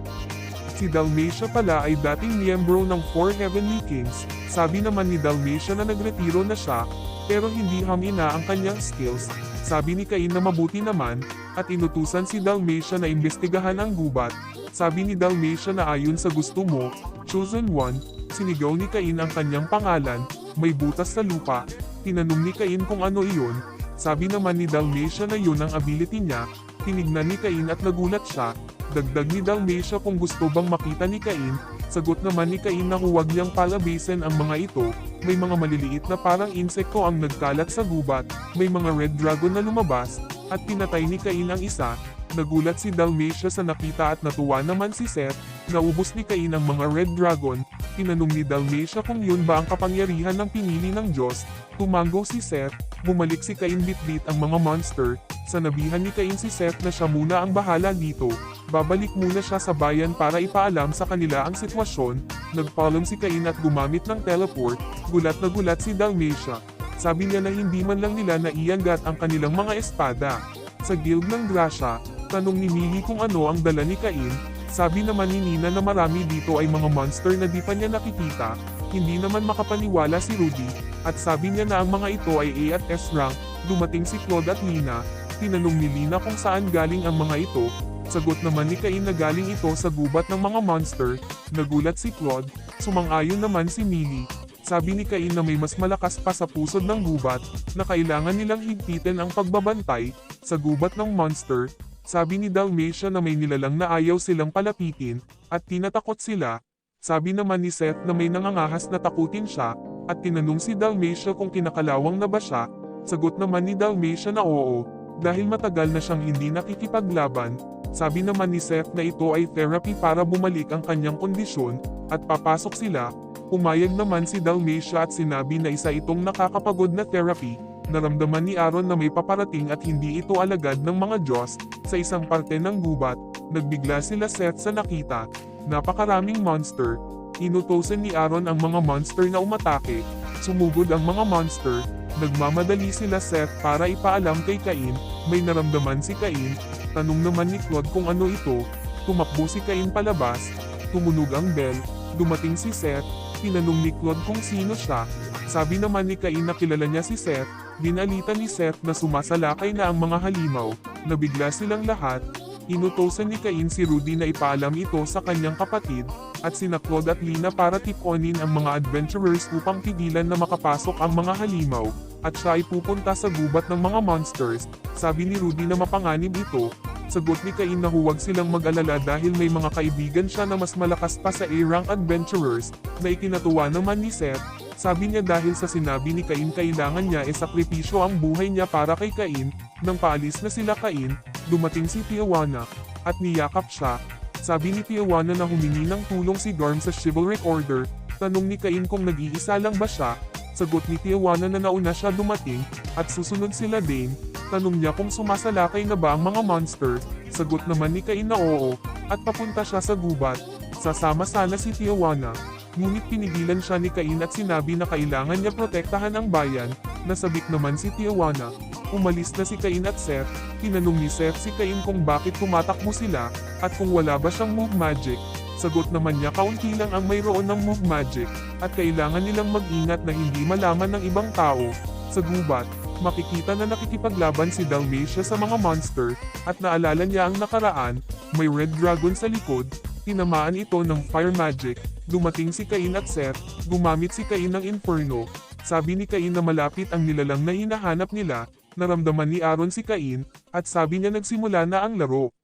Si Dalmatia pala ay dating miyembro ng 4 Heavenly Kings. Sabi naman ni Dalmatia na nagretiro na siya, pero hindi hamina ang kanyang skills. Sabi ni Cain na mabuti naman, at inutusan si Dalmatia na imbestigahan ang gubat. Sabi ni Dalmatia na ayon sa gusto mo, Chosen One. Sinigaw ni Cain ang kanyang pangalan. May butas sa lupa. Tinanong ni Cain kung ano iyon. Sabi naman ni Dalmatia na yun ang ability niya. Tinignan ni Cain at nagulat siya. Dagdag ni Dalmatia kung gusto bang makita ni Cain. Sagot naman ni Cain na huwag niyang palabasin ang mga ito. May mga maliliit na parang insekto ang nagkalat sa gubat. May mga red dragon na lumabas. At pinatay ni Cain ang isa. Nagulat si Dalmatia sa nakita at natuwa naman si Seth. Naubos ni Cain ang mga red dragon. Tinanong ni Dalmatia kung yun ba ang kapangyarihan ng pinili ng Diyos. Tumango si Seth. Bumalik si Cain bitbit ang mga monster. Sanabihan ni Cain si Seth na siya muna ang bahala dito. Babalik muna siya sa bayan para ipaalam sa kanila ang sitwasyon. Nagpaalam si Cain at gumamit ng teleport. Gulat na gulat si Dalmatia. Sabi niya na hindi man lang nila naianggat ang kanilang mga espada. Sa Guild ng Gracia, tanong ni Millie kung ano ang dala ni Cain. Sabi naman ni Nina na marami dito ay mga monster na di pa niya nakikita. Hindi naman makapaniwala si Rudy. At sabi niya na ang mga ito ay A at S rank. Dumating si Claude at Nina. Tinanong ni Lina kung saan galing ang mga ito. Sagot naman ni Cain na galing ito sa gubat ng mga monster. Nagulat si Claude. Sumang-ayon naman si Millie. Sabi ni Cain na may mas malakas pa sa pusod ng gubat, na kailangan nilang higpitin ang pagbabantay sa gubat ng monster. Sabi ni Dalmatia na may nilalang na ayaw silang palapitin, at tinatakot sila. Sabi naman ni Seth na may nangangahas na takutin siya, at tinanong si Dalmatia kung kinakalawang na ba siya. Sagot naman ni Dalmatia na oo, dahil matagal na siyang hindi nakikipaglaban. Sabi naman ni Seth na ito ay therapy para bumalik ang kanyang kondisyon, at papasok sila. Pumayag naman si Dalmatia at sinabi na isa itong nakakapagod na therapy. Naramdaman ni Aaron na may paparating at hindi ito alagad ng mga Diyos. Sa isang parte ng gubat, nagbigla sila Seth sa nakita. Napakaraming monster. Inutosan ni Aaron ang mga monster na umatake. Sumugod ang mga monster. Nagmamadali sila Seth para ipaalam kay Cain. May naramdaman si Cain. Tanong naman ni Claude kung ano ito. Tumakbo si Cain palabas. Tumunog ang bell. Dumating si Seth. Tinanong ni Claude kung sino siya. Sabi naman ni Cain na kilala niya si Seth. Dinalita ni Seth na sumasalakay na ang mga halimaw. Nabigla silang lahat. Inutosan ni Cain si Rudy na ipaalam ito sa kanyang kapatid, at sina Claude at Lina para tiponin ang mga adventurers upang pigilan na makapasok ang mga halimaw, at siya ay pupunta sa gubat ng mga monsters. Sabi ni Rudy na mapanganib ito. Sagot ni Cain na huwag silang mag-alala dahil may mga kaibigan siya na mas malakas pa sa A-rank adventurers, na ikinatuwa naman ni Seth. Sabi niya dahil sa sinabi ni Cain kailangan niya sakripisyo ang buhay niya para kay Cain. Nang paalis na sila Cain, dumating si Tijuana, at niyakap siya. Sabi ni Tijuana na humingi ng tulong si Garm sa Chivalric Order. Tanong ni Cain kung nag-iisa lang ba siya. Sagot ni Tijuana na nauna siya dumating, at susunod sila Dane. Tanong niya kung sumasalakay na ba ang mga monster. Sagot naman ni Cain na oo, at papunta siya sa gubat. Sasama sana si Tijuana. Ngunit pinigilan siya ni Cain at sinabi na kailangan niya protektahan ang bayan. Nasabik naman si Tijuana. Umalis na si Cain at Seth. Tinanong ni Seth si Cain kung bakit tumatakbo sila, at kung wala ba siyang move magic. Sagot naman niya kaunti lang ang mayroon ng move magic, at kailangan nilang mag-ingat na hindi malaman ng ibang tao. Sa gubat, makikita na nakikipaglaban si Dalmatia sa mga monster, at naalala niya ang nakaraan. May red dragon sa likod. Tinamaan ito ng fire magic. Dumating si Cain at Seth. Gumamit si Cain ng Inferno. Sabi ni Cain na malapit ang nilalang na hinahanap nila. Naramdaman ni Aaron si Cain, at sabi niya nagsimula na ang laro.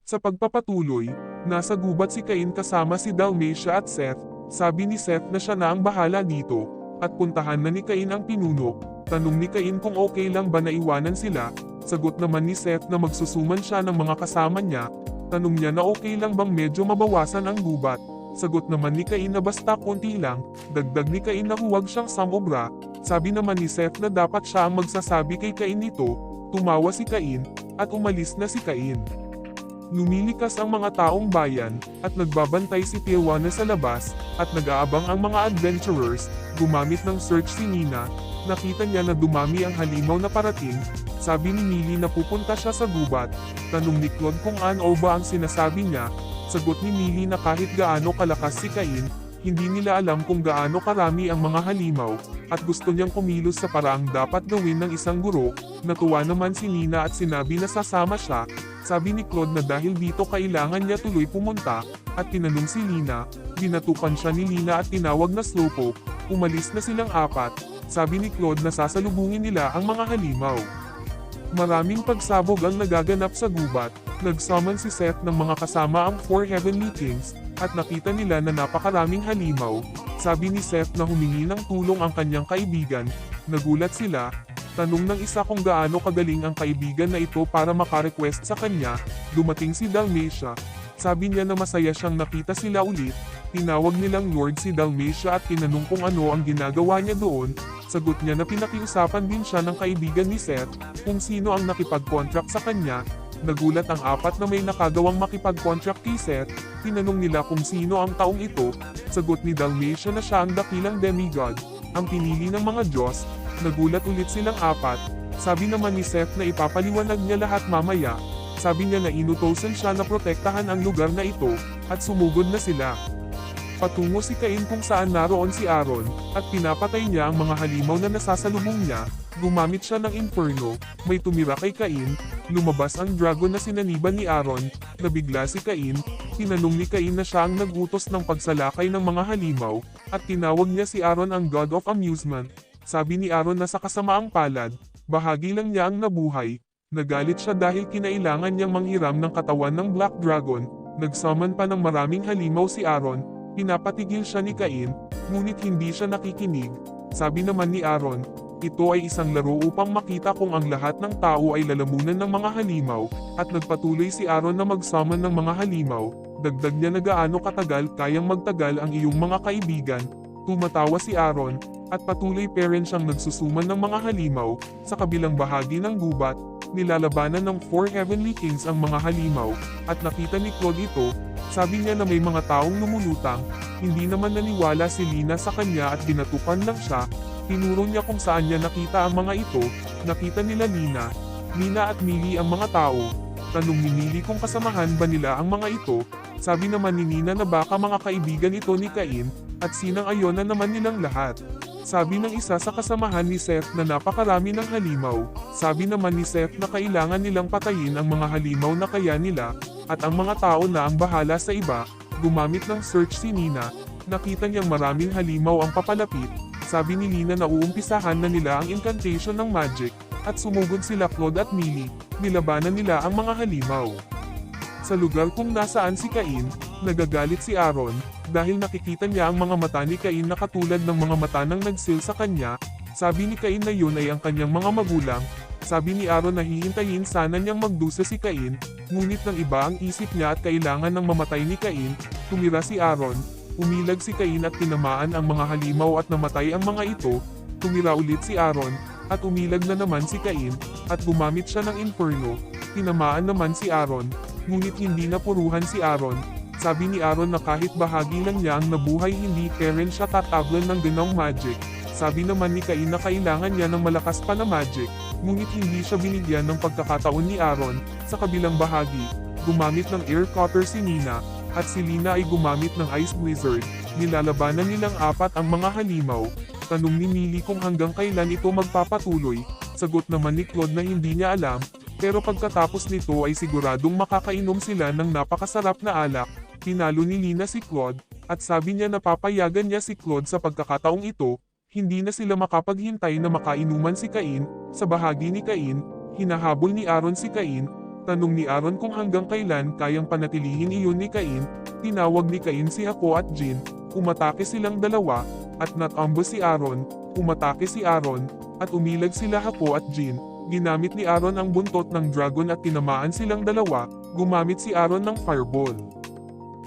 Sa pagpapatuloy, nasa gubat si Cain kasama si Dalmatia at Seth. Sabi ni Seth na siya na ang bahala dito, at puntahan na ni Cain ang pinuno. Tanong ni Cain kung okay lang ba na iwanan sila. Sagot naman ni Seth na magsusuman siya ng mga kasama niya. Tanong niya na okay lang bang medyo mabawasan ang gubat. Sagot naman ni Cain na basta konti lang. Dagdag ni Cain na huwag siyang samobra. Sabi naman ni Seth na dapat siya ang magsasabi kay Cain nito. Tumawa si Cain, at umalis na si Cain. Lumilikas ang mga taong bayan, at nagbabantay si Tijuana sa labas, at nag-aabang ang mga adventurers. Gumamit ng search si Nina. Nakita niya na dumami ang halimaw na parating. Sabi ni Millie na pupunta siya sa gubat. Tanong ni Claude kung ano ba ang sinasabi niya. Sagot ni Millie na kahit gaano kalakas si Cain, hindi nila alam kung gaano karami ang mga halimaw, at gusto niyang kumilos sa paraang dapat gawin ng isang guro. Natuwa naman si Nina at sinabi na sasama siya. Sabi ni Claude na dahil dito kailangan niya tuloy pumunta, at tinanong si Lina. Binatukan siya ni Lina at tinawag na slowpoke. Umalis na silang apat. Sabi ni Claude na sasalubungin nila ang mga halimaw. Maraming pagsabog ang nagaganap sa gubat. Nagsummon si Seth ng mga kasama ang 4 Heavenly Kings, at nakita nila na napakaraming halimaw. Sabi ni Seth na humingi ng tulong ang kanyang kaibigan. Nagulat sila. Tanong ng isa kung gaano kagaling ang kaibigan na ito para makarequest sa kanya. Dumating si Dalmatia. Sabi niya na masaya siyang nakita sila ulit. Tinawag nilang Lord si Dalmatia at tinanong kung ano ang ginagawa niya doon. Sagot niya na pinakiusapan din siya ng kaibigan ni Seth kung sino ang nakipag-contract sa kanya. Nagulat ang apat na may nakagawang makipag-contract kay Seth. Tinanong nila kung sino ang taong ito. Sagot ni Dalmatia na siya ang dakilang demigod, ang pinili ng mga Diyos. Nagulat ulit silang apat. Sabi naman ni Seth na ipapaliwanag niya lahat mamaya. Sabi niya na inutosan siya na protektahan ang lugar na ito, at sumugod na sila. Patungo si Cain kung saan naroon si Aaron, at pinapatay niya ang mga halimaw na nasasalubong niya. Gumamit siya ng inferno, may tumira kay Cain. Lumabas ang dragon na sinaniban ni Aaron. Nabigla si Cain. Tinanong ni Cain na siya ang nagutos ng pagsalakay ng mga halimaw, at tinawag niya si Aaron ang God of Amusement. Sabi ni Aaron na sa kasamaang palad, bahagi lang niya ang nabuhay. Nagalit siya dahil kinailangan niyang manghiram ng katawan ng Black Dragon. Nagsummon pa ng maraming halimaw si Aaron. Pinapatigil siya ni Cain, ngunit hindi siya nakikinig. Sabi naman ni Aaron, ito ay isang laro upang makita kung ang lahat ng tao ay lalamunan ng mga halimaw, at nagpatuloy si Aaron na mag-summon ng mga halimaw. Dagdag niya na gaano katagal kayang magtagal ang iyong mga kaibigan. Tumatawa si Aaron, at patuloy pa rin siyang nagsusuman ng mga halimaw. Sa kabilang bahagi ng gubat, nilalabanan ng 4 Heavenly Kings ang mga halimaw, at nakita ni Claude ito. Sabi niya na may mga taong lumulutang. Hindi naman naniwala si Lina sa kanya at binatukan lang siya. Tinuro niya kung saan niya nakita ang mga ito. Nakita nila Nina at Millie ang mga tao. Tanong ni Millie kung kasamahan ba nila ang mga ito. Sabi naman ni Nina na baka mga kaibigan ito ni Cain, at sinang-ayon na naman nilang lahat. Sabi ng isa sa kasamahan ni Seth na napakarami ng halimaw. Sabi naman ni Seth na kailangan nilang patayin ang mga halimaw na kaya nila, at ang mga tao na ang bahala sa iba. Gumamit ng search si Nina. Nakita niyang maraming halimaw ang papalapit. Sabi ni Nina na uumpisahan na nila ang incantation ng magic, at sumugod sila Claude at Millie. Nilabanan nila ang mga halimaw. Sa lugar kung nasaan si Cain, nagagalit si Aaron, dahil nakikita niya ang mga mata ni Cain na katulad ng mga mata ng nagsil sa kanya. Sabi ni Cain na yun ay ang kanyang mga magulang. Sabi ni Aaron na hihintayin sana niyang magdusa si Cain, ngunit ng iba ang isip niya at kailangan ng mamatay ni Cain. Tumira si Aaron, umilag si Cain at tinamaan ang mga halimaw at namatay ang mga ito. Tumira ulit si Aaron, at umilag na naman si Cain, at gumamit siya ng inferno. Tinamaan naman si Aaron, ngunit hindi napuruhan si Aaron. Sabi ni Aaron na kahit bahagi lang niya ang nabuhay hindi pa rin siya tatablan ng ganong magic. Sabi naman ni Cain na kailangan niya ng malakas pa na magic, ngunit hindi siya binigyan ng pagkakataon ni Aaron. Sa kabilang bahagi, gumamit ng air cutter si Nina, at si Lina ay gumamit ng ice blizzard. Nilalabanan nilang apat ang mga halimaw. Tanong ni Millie kung hanggang kailan ito magpapatuloy. Sagot naman ni Claude na hindi niya alam, pero pagkatapos nito ay siguradong makakainom sila ng napakasarap na alak. Pinalo ni Lina si Claude, at sabi niya na papayagan niya si Claude sa pagkakataong ito. Hindi na sila makapaghintay na makainuman si Cain. Sa bahagi ni Cain, hinahabol ni Aaron si Cain. Tanong ni Aaron kung hanggang kailan kayang panatilihin iyon ni Cain. Tinawag ni Cain si Hako at Jin. Umatake silang dalawa, at natambo si Aaron. Umatake si Aaron, at umilag sila Hako at Jin. Ginamit ni Aaron ang buntot ng dragon at tinamaan silang dalawa. Gumamit si Aaron ng fireball.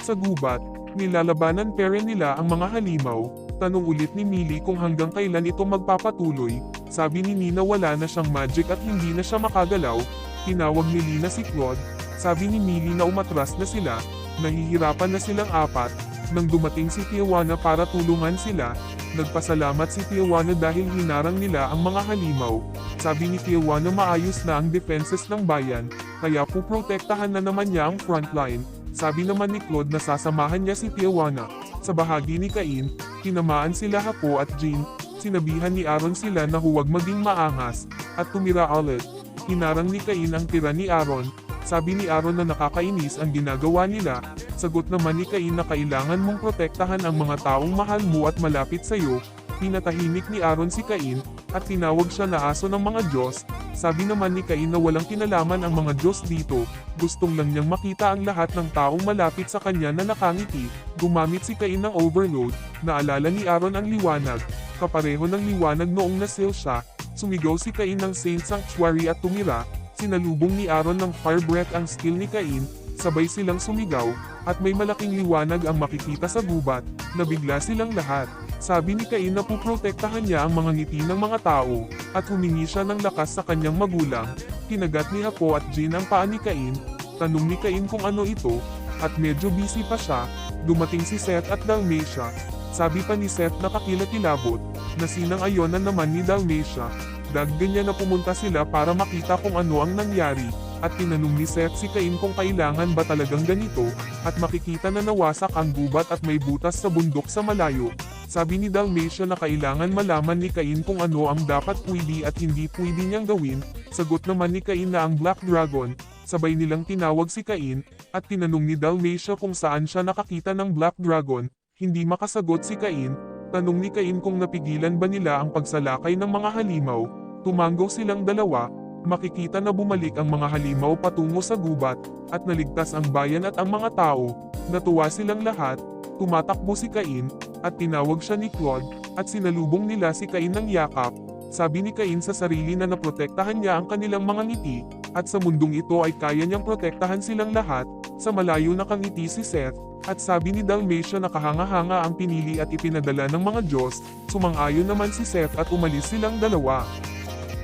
Sa gubat, nilalabanan pa rin nila ang mga halimaw. Tanong ulit ni Millie kung hanggang kailan ito magpapatuloy. Sabi ni Nina wala na siyang magic at hindi na siya makagalaw. Tinawag ni Lina si Claude. Sabi ni Millie na umatras na sila. Nahihirapan na silang apat. Nang dumating si Tijuana para tulungan sila, nagpasalamat si Tijuana dahil hinarang nila ang mga halimaw. Sabi ni Tijuana maayos na ang defenses ng bayan, kaya puprotektahan na naman niya ang frontline. Sabi naman ni Claude na sasamahan niya si Tijuana. Sa bahagi ni Cain, tinamaan sila Hako at Jin. Sinabihan ni Aaron sila na huwag maging maangas, at tumira ulit. Hinarang ni Cain ang tira ni Aaron. Sabi ni Aaron na nakakainis ang ginagawa nila. Sagot naman ni Cain na kailangan mong protektahan ang mga taong mahal mo at malapit sa iyo. Pinatahimik ni Aaron si Cain, at tinawag siya na aso ng mga Diyos. Sabi naman ni Cain na walang kinalaman ang mga Diyos dito, gustong lang niyang makita ang lahat ng taong malapit sa kanya na nakangiti. Gumamit si Cain ng overload, naalala ni Aaron ang liwanag, kapareho ng liwanag noong nasil siya. Sumigaw si Cain ng Saint Sanctuary at tumira. Sinalubong ni Aaron ng fire breath ang skill ni Cain, sabay silang sumigaw, at may malaking liwanag ang makikita sa gubat. Nabigla silang lahat. Sabi ni Cain na puprotektahan niya ang mga ngiti ng mga tao, at humingi siya ng lakas sa kanyang magulang. Kinagat ni Apo at Jin ang paa ni Cain. Tanong ni Cain kung ano ito, at medyo busy pa siya. Dumating si Seth at Dalmatia. Sabi pa ni Seth na kakilakilabot, na sinang-ayonan naman ni Dalmatia. Daggan niya na pumunta sila para makita kung ano ang nangyari, at tinanong ni Seth si Cain kung kailangan ba talagang ganito, at makikita na nawasak ang gubat at may butas sa bundok sa malayo. Sabi ni Dalmatia na kailangan malaman ni Cain kung ano ang dapat pwede at hindi pwede niyang gawin. Sagot naman ni Cain na ang Black Dragon. Sabay nilang tinawag si Cain, at tinanong ni Dalmatia kung saan siya nakakita ng Black Dragon. Hindi makasagot si Cain. Tanong ni Cain kung napigilan ba nila ang pagsalakay ng mga halimaw. Tumanggaw silang dalawa, makikita na bumalik ang mga halimaw patungo sa gubat, at naligtas ang bayan at ang mga tao. Natuwa silang lahat, tumatakbo si Cain, at tinawag siya ni Claude, at sinalubong nila si Cain ng yakap. Sabi ni Cain sa sarili na naprotektahan niya ang kanilang mga ngiti, at sa mundong ito ay kaya niyang protektahan silang lahat. Sa malayo nakangiti si Seth, at sabi ni Dalmatia na kahanga-hanga ang pinili at ipinadala ng mga Diyos. Sumang-ayon naman si Seth at umalis silang dalawa.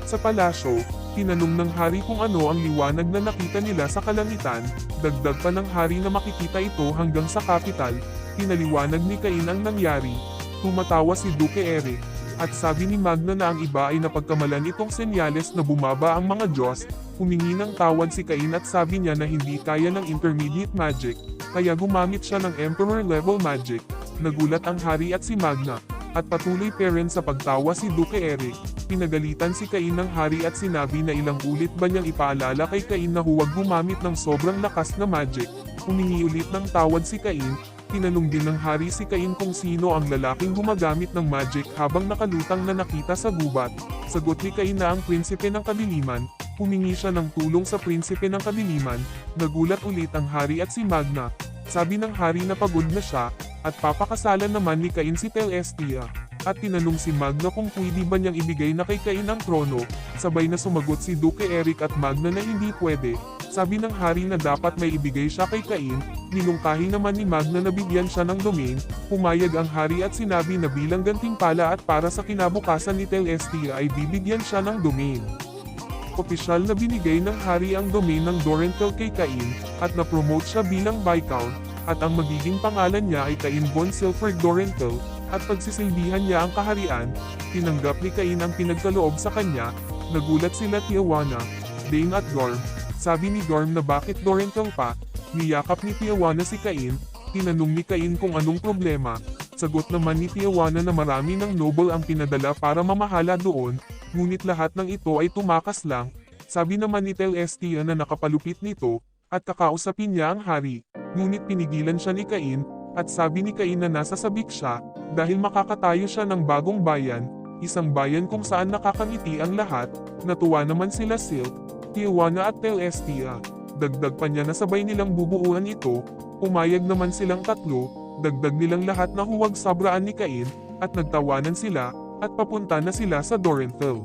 Sa palasyo, tinanong ng hari kung ano ang liwanag na nakita nila sa kalangitan. Dagdag pa ng hari na makikita ito hanggang sa kapital. Pinaliwanag ni Cain ang nangyari. Tumatawa si Duke Eric, at sabi ni Magna na ang iba ay napagkamalan itong senyales na bumaba ang mga Diyos. Humingi ng tawad si Cain at sabi niya na hindi kaya ng intermediate magic, kaya gumamit siya ng emperor level magic. Nagulat ang hari at si Magna, at patuloy pa rin sa pagtawa si Duke Eric. Pinagalitan si Cain ng hari at sinabi na ilang ulit ba niyang ipaalala kay Cain na huwag gumamit ng sobrang lakas na magic. Humingi ulit ng tawad si Cain. Tinanong din ng hari si Cain kung sino ang lalaking gumagamit ng magic habang nakalutang na nakita sa gubat. Sagot ni Cain na ang prinsipe ng kadiliman. Humingi siya ng tulong sa prinsipe ng kadiliman. Nagulat ulit ang hari at si Magna. Sabi ng hari na pagod na siya, at papakasalan naman ni Cain si Telestia. At tinanong si Magna kung pwede ba niyang ibigay na kay Cain ang trono. Sabay na sumagot si Duke Eric at Magna na hindi pwede. Sabi ng hari na dapat may ibigay siya kay Cain. Nilungkahi naman ni Magna na bigyan siya ng domain. Pumayag ang hari at sinabi na bilang gantimpala at para sa kinabukasan ni Telestia ay bibigyan siya ng domain. Opisyal na binigay ng hari ang domain ng Dorentel kay Cain, at na-promote siya bilang Viscount, at ang magiging pangalan niya ay Cain von Silford Dorentel, at pagsisilbihan niya ang kaharian. Tinanggap ni Cain ang pinagkaloob sa kanya. Nagulat sila Tijuana, Dane at Gorm. Sabi ni Gorm na bakit Dorentel pa. Niyakap ni Tijuana si Cain. Tinanong ni Cain kung anong problema. Sagot naman ni Tijuana na marami ng noble ang pinadala para mamahala doon, ngunit lahat ng ito ay tumakas lang. Sabi naman ni Telestia na nakapalupit nito, at kakausapin niya ang hari. Ngunit pinigilan siya ni Cain, at sabi ni Cain na nasa sabik siya, dahil makakatayo siya ng bagong bayan, isang bayan kung saan nakakangiti ang lahat. Natuwa naman sila Silk, Tijuana at Telestia. Dagdag pa niya na sabay nilang bubuuan ito. Pumayag naman silang tatlo. Dagdag nilang lahat na huwag sabraan ni Cain, at nagtawanan sila, at papunta na sila sa Dorentel.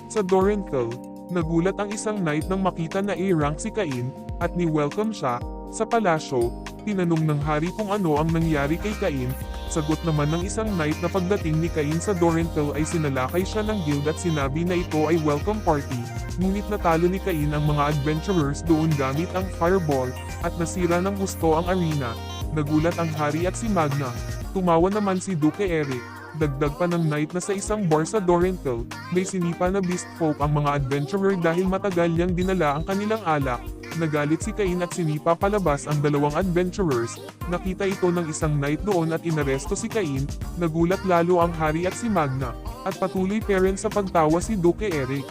Sa Dorentel, nagulat ang isang knight nang makita na A-rank si Cain, at ni-welcome siya. Sa palasyo, tinanong ng hari kung ano ang nangyari kay Cain. Sagot naman ng isang knight na pagdating ni Cain sa Dorentel ay sinalakay siya ng guild at sinabi na ito ay welcome party. Ngunit natalo ni Cain ang mga adventurers doon gamit ang fireball, at nasira ng gusto ang arena. Nagulat ang hari at si Magna. Tumawa naman si Duke Eric. Dagdag pa ng knight na sa isang bar sa Dorentel, may sinipa na beast folk ang mga adventurer dahil matagal niyang dinala ang kanilang alak. Nagalit si Cain at sinipa palabas ang dalawang adventurers. Nakita ito ng isang knight doon at inaresto si Cain. Nagulat lalo ang hari at si Magna, at patuloy pa rin sa pagtawa si Duke Eric.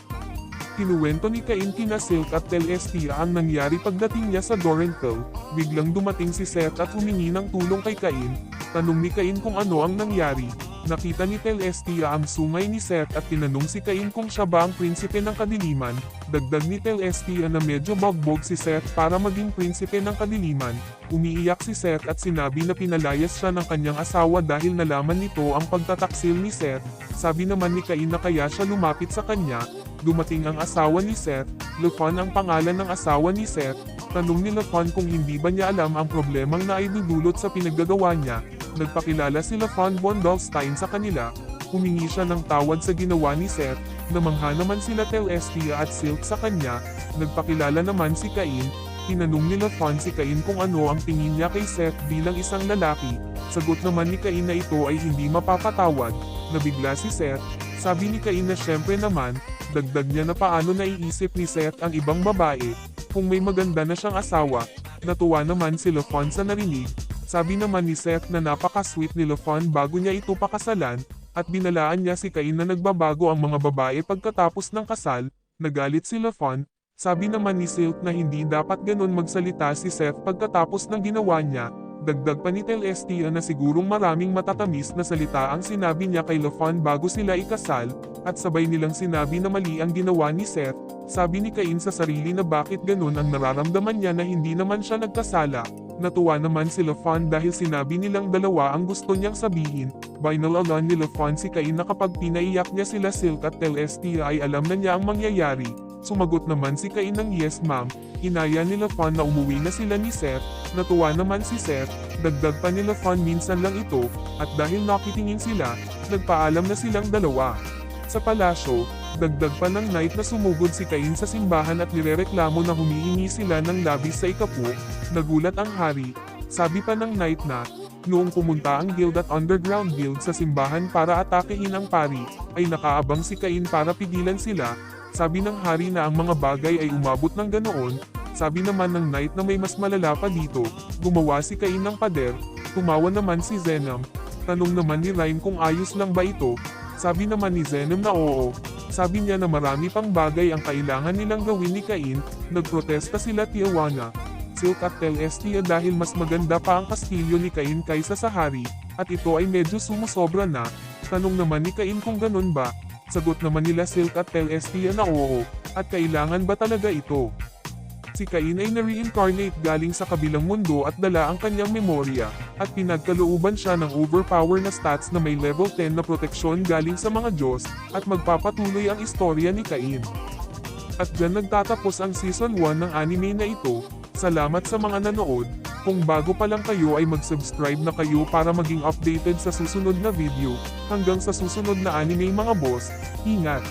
Kinuwento ni Cain kina Silk at Telestia ang nangyari pagdating niya sa Dorentel. Biglang dumating si Seth at humingi ng tulong kay Cain. Tanong ni Cain kung ano ang nangyari. Nakita ni Telestia ang sungay ni Seth at tinanong si Cain kung siya ba ang prinsipe ng kadiliman. Dagdag ni Telestia na medyo bogbog si Seth para maging prinsipe ng kadiliman. Umiiyak si Seth at sinabi na pinalayas siya ng kanyang asawa dahil nalaman nito ang pagtataksil ni Seth. Sabi naman ni Cain na kaya siya lumapit sa kanya. Dumating ang asawa ni Seth, Lefon ang pangalan ng asawa ni Seth. Tanong ni Lefon kung hindi ba niya alam ang problemang naidudulot sa pinaggagawa niya. Nagpakilala si Lefon von Dolstein sa kanila. Humingi siya ng tawad sa ginawa ni Seth. Namangha naman sila Telestia at Silk sa kanya. Nagpakilala naman si Cain. Tinanong ni Lefon si Cain kung ano ang tingin niya kay Seth bilang isang lalaki. Sagot naman ni Cain na ito ay hindi mapapatawad. Nabigla si Seth. Sabi ni Cain na syempre naman, dagdag niya na paano naiisip ni Seth ang ibang babae, kung may maganda na siyang asawa. Natuwa naman si Lefon sa narinig. Sabi naman ni Seth na napaka-sweet ni Lefon bago niya ito pakasalan, at binalaan niya si Cain na nagbabago ang mga babae pagkatapos ng kasal. Nagalit si Lefon. Sabi naman ni Silk na hindi dapat ganun magsalita si Seth pagkatapos ng ginawa niya. Dagdag pa ni Telestia na sigurong maraming matatamis na salita ang sinabi niya kay Lefon bago sila ikasal, at sabay nilang sinabi na mali ang ginawa ni Seth. Sabi ni Cain sa sarili na bakit ganun ang nararamdaman niya na hindi naman siya nagkasala. Natuwa naman si Lefon dahil sinabi nilang dalawa ang gusto niyang sabihin. Binalala ni Lefon si Cain na kapag pinaiyak niya sila Silk at Telestia ay alam na niya ang mangyayari. Sumagot naman si Cain ng yes ma'am. Inaya ni Lefon na umuwi na sila ni Seth. Natuwa naman si Seth. Dagdag pa ni Lefon minsan lang ito, at dahil nakitingin sila, nagpaalam na silang dalawa. Sa palasyo, dagdag pa ng night na sumugod si Cain sa simbahan at nirereklamo na humihingi sila ng labis sa ikapu. Nagulat ang hari. Sabi pa ng night na, noong pumunta ang guild at underground guild sa simbahan para atakehin ang pari, ay nakaabang si Cain para pigilan sila. Sabi ng hari na ang mga bagay ay umabot ng ganoon. Sabi naman ng knight na may mas malala pa dito. Gumawa si Cain ng pader. Tumawa naman si Zenom. Tanong naman ni Rhyme kung ayos lang ba ito. Sabi naman ni Zenom na oo. Sabi niya na marami pang bagay ang kailangan nilang gawin ni Cain. Nagprotesta sila Tijuana, Silk at Telestia dahil mas maganda pa ang kastilyo ni Cain kaysa sa hari. At ito ay medyo sumusobra na. Tanong naman ni Cain kung ganun ba. Sagot naman nila Silk at Telestia na oo, at kailangan ba talaga ito? Si Cain ay na-reincarnate galing sa kabilang mundo at dala ang kanyang memorya, at pinagkalooban siya ng overpower na stats na may level 10 na proteksyon galing sa mga Diyos, at magpapatuloy ang istorya ni Cain. At dyan nagtatapos ang Season 1 ng anime na ito. Salamat sa mga nanood. Kung bago pa lang kayo ay mag-subscribe na kayo para maging updated sa susunod na video. Hanggang sa susunod na anime mga boss, ingat!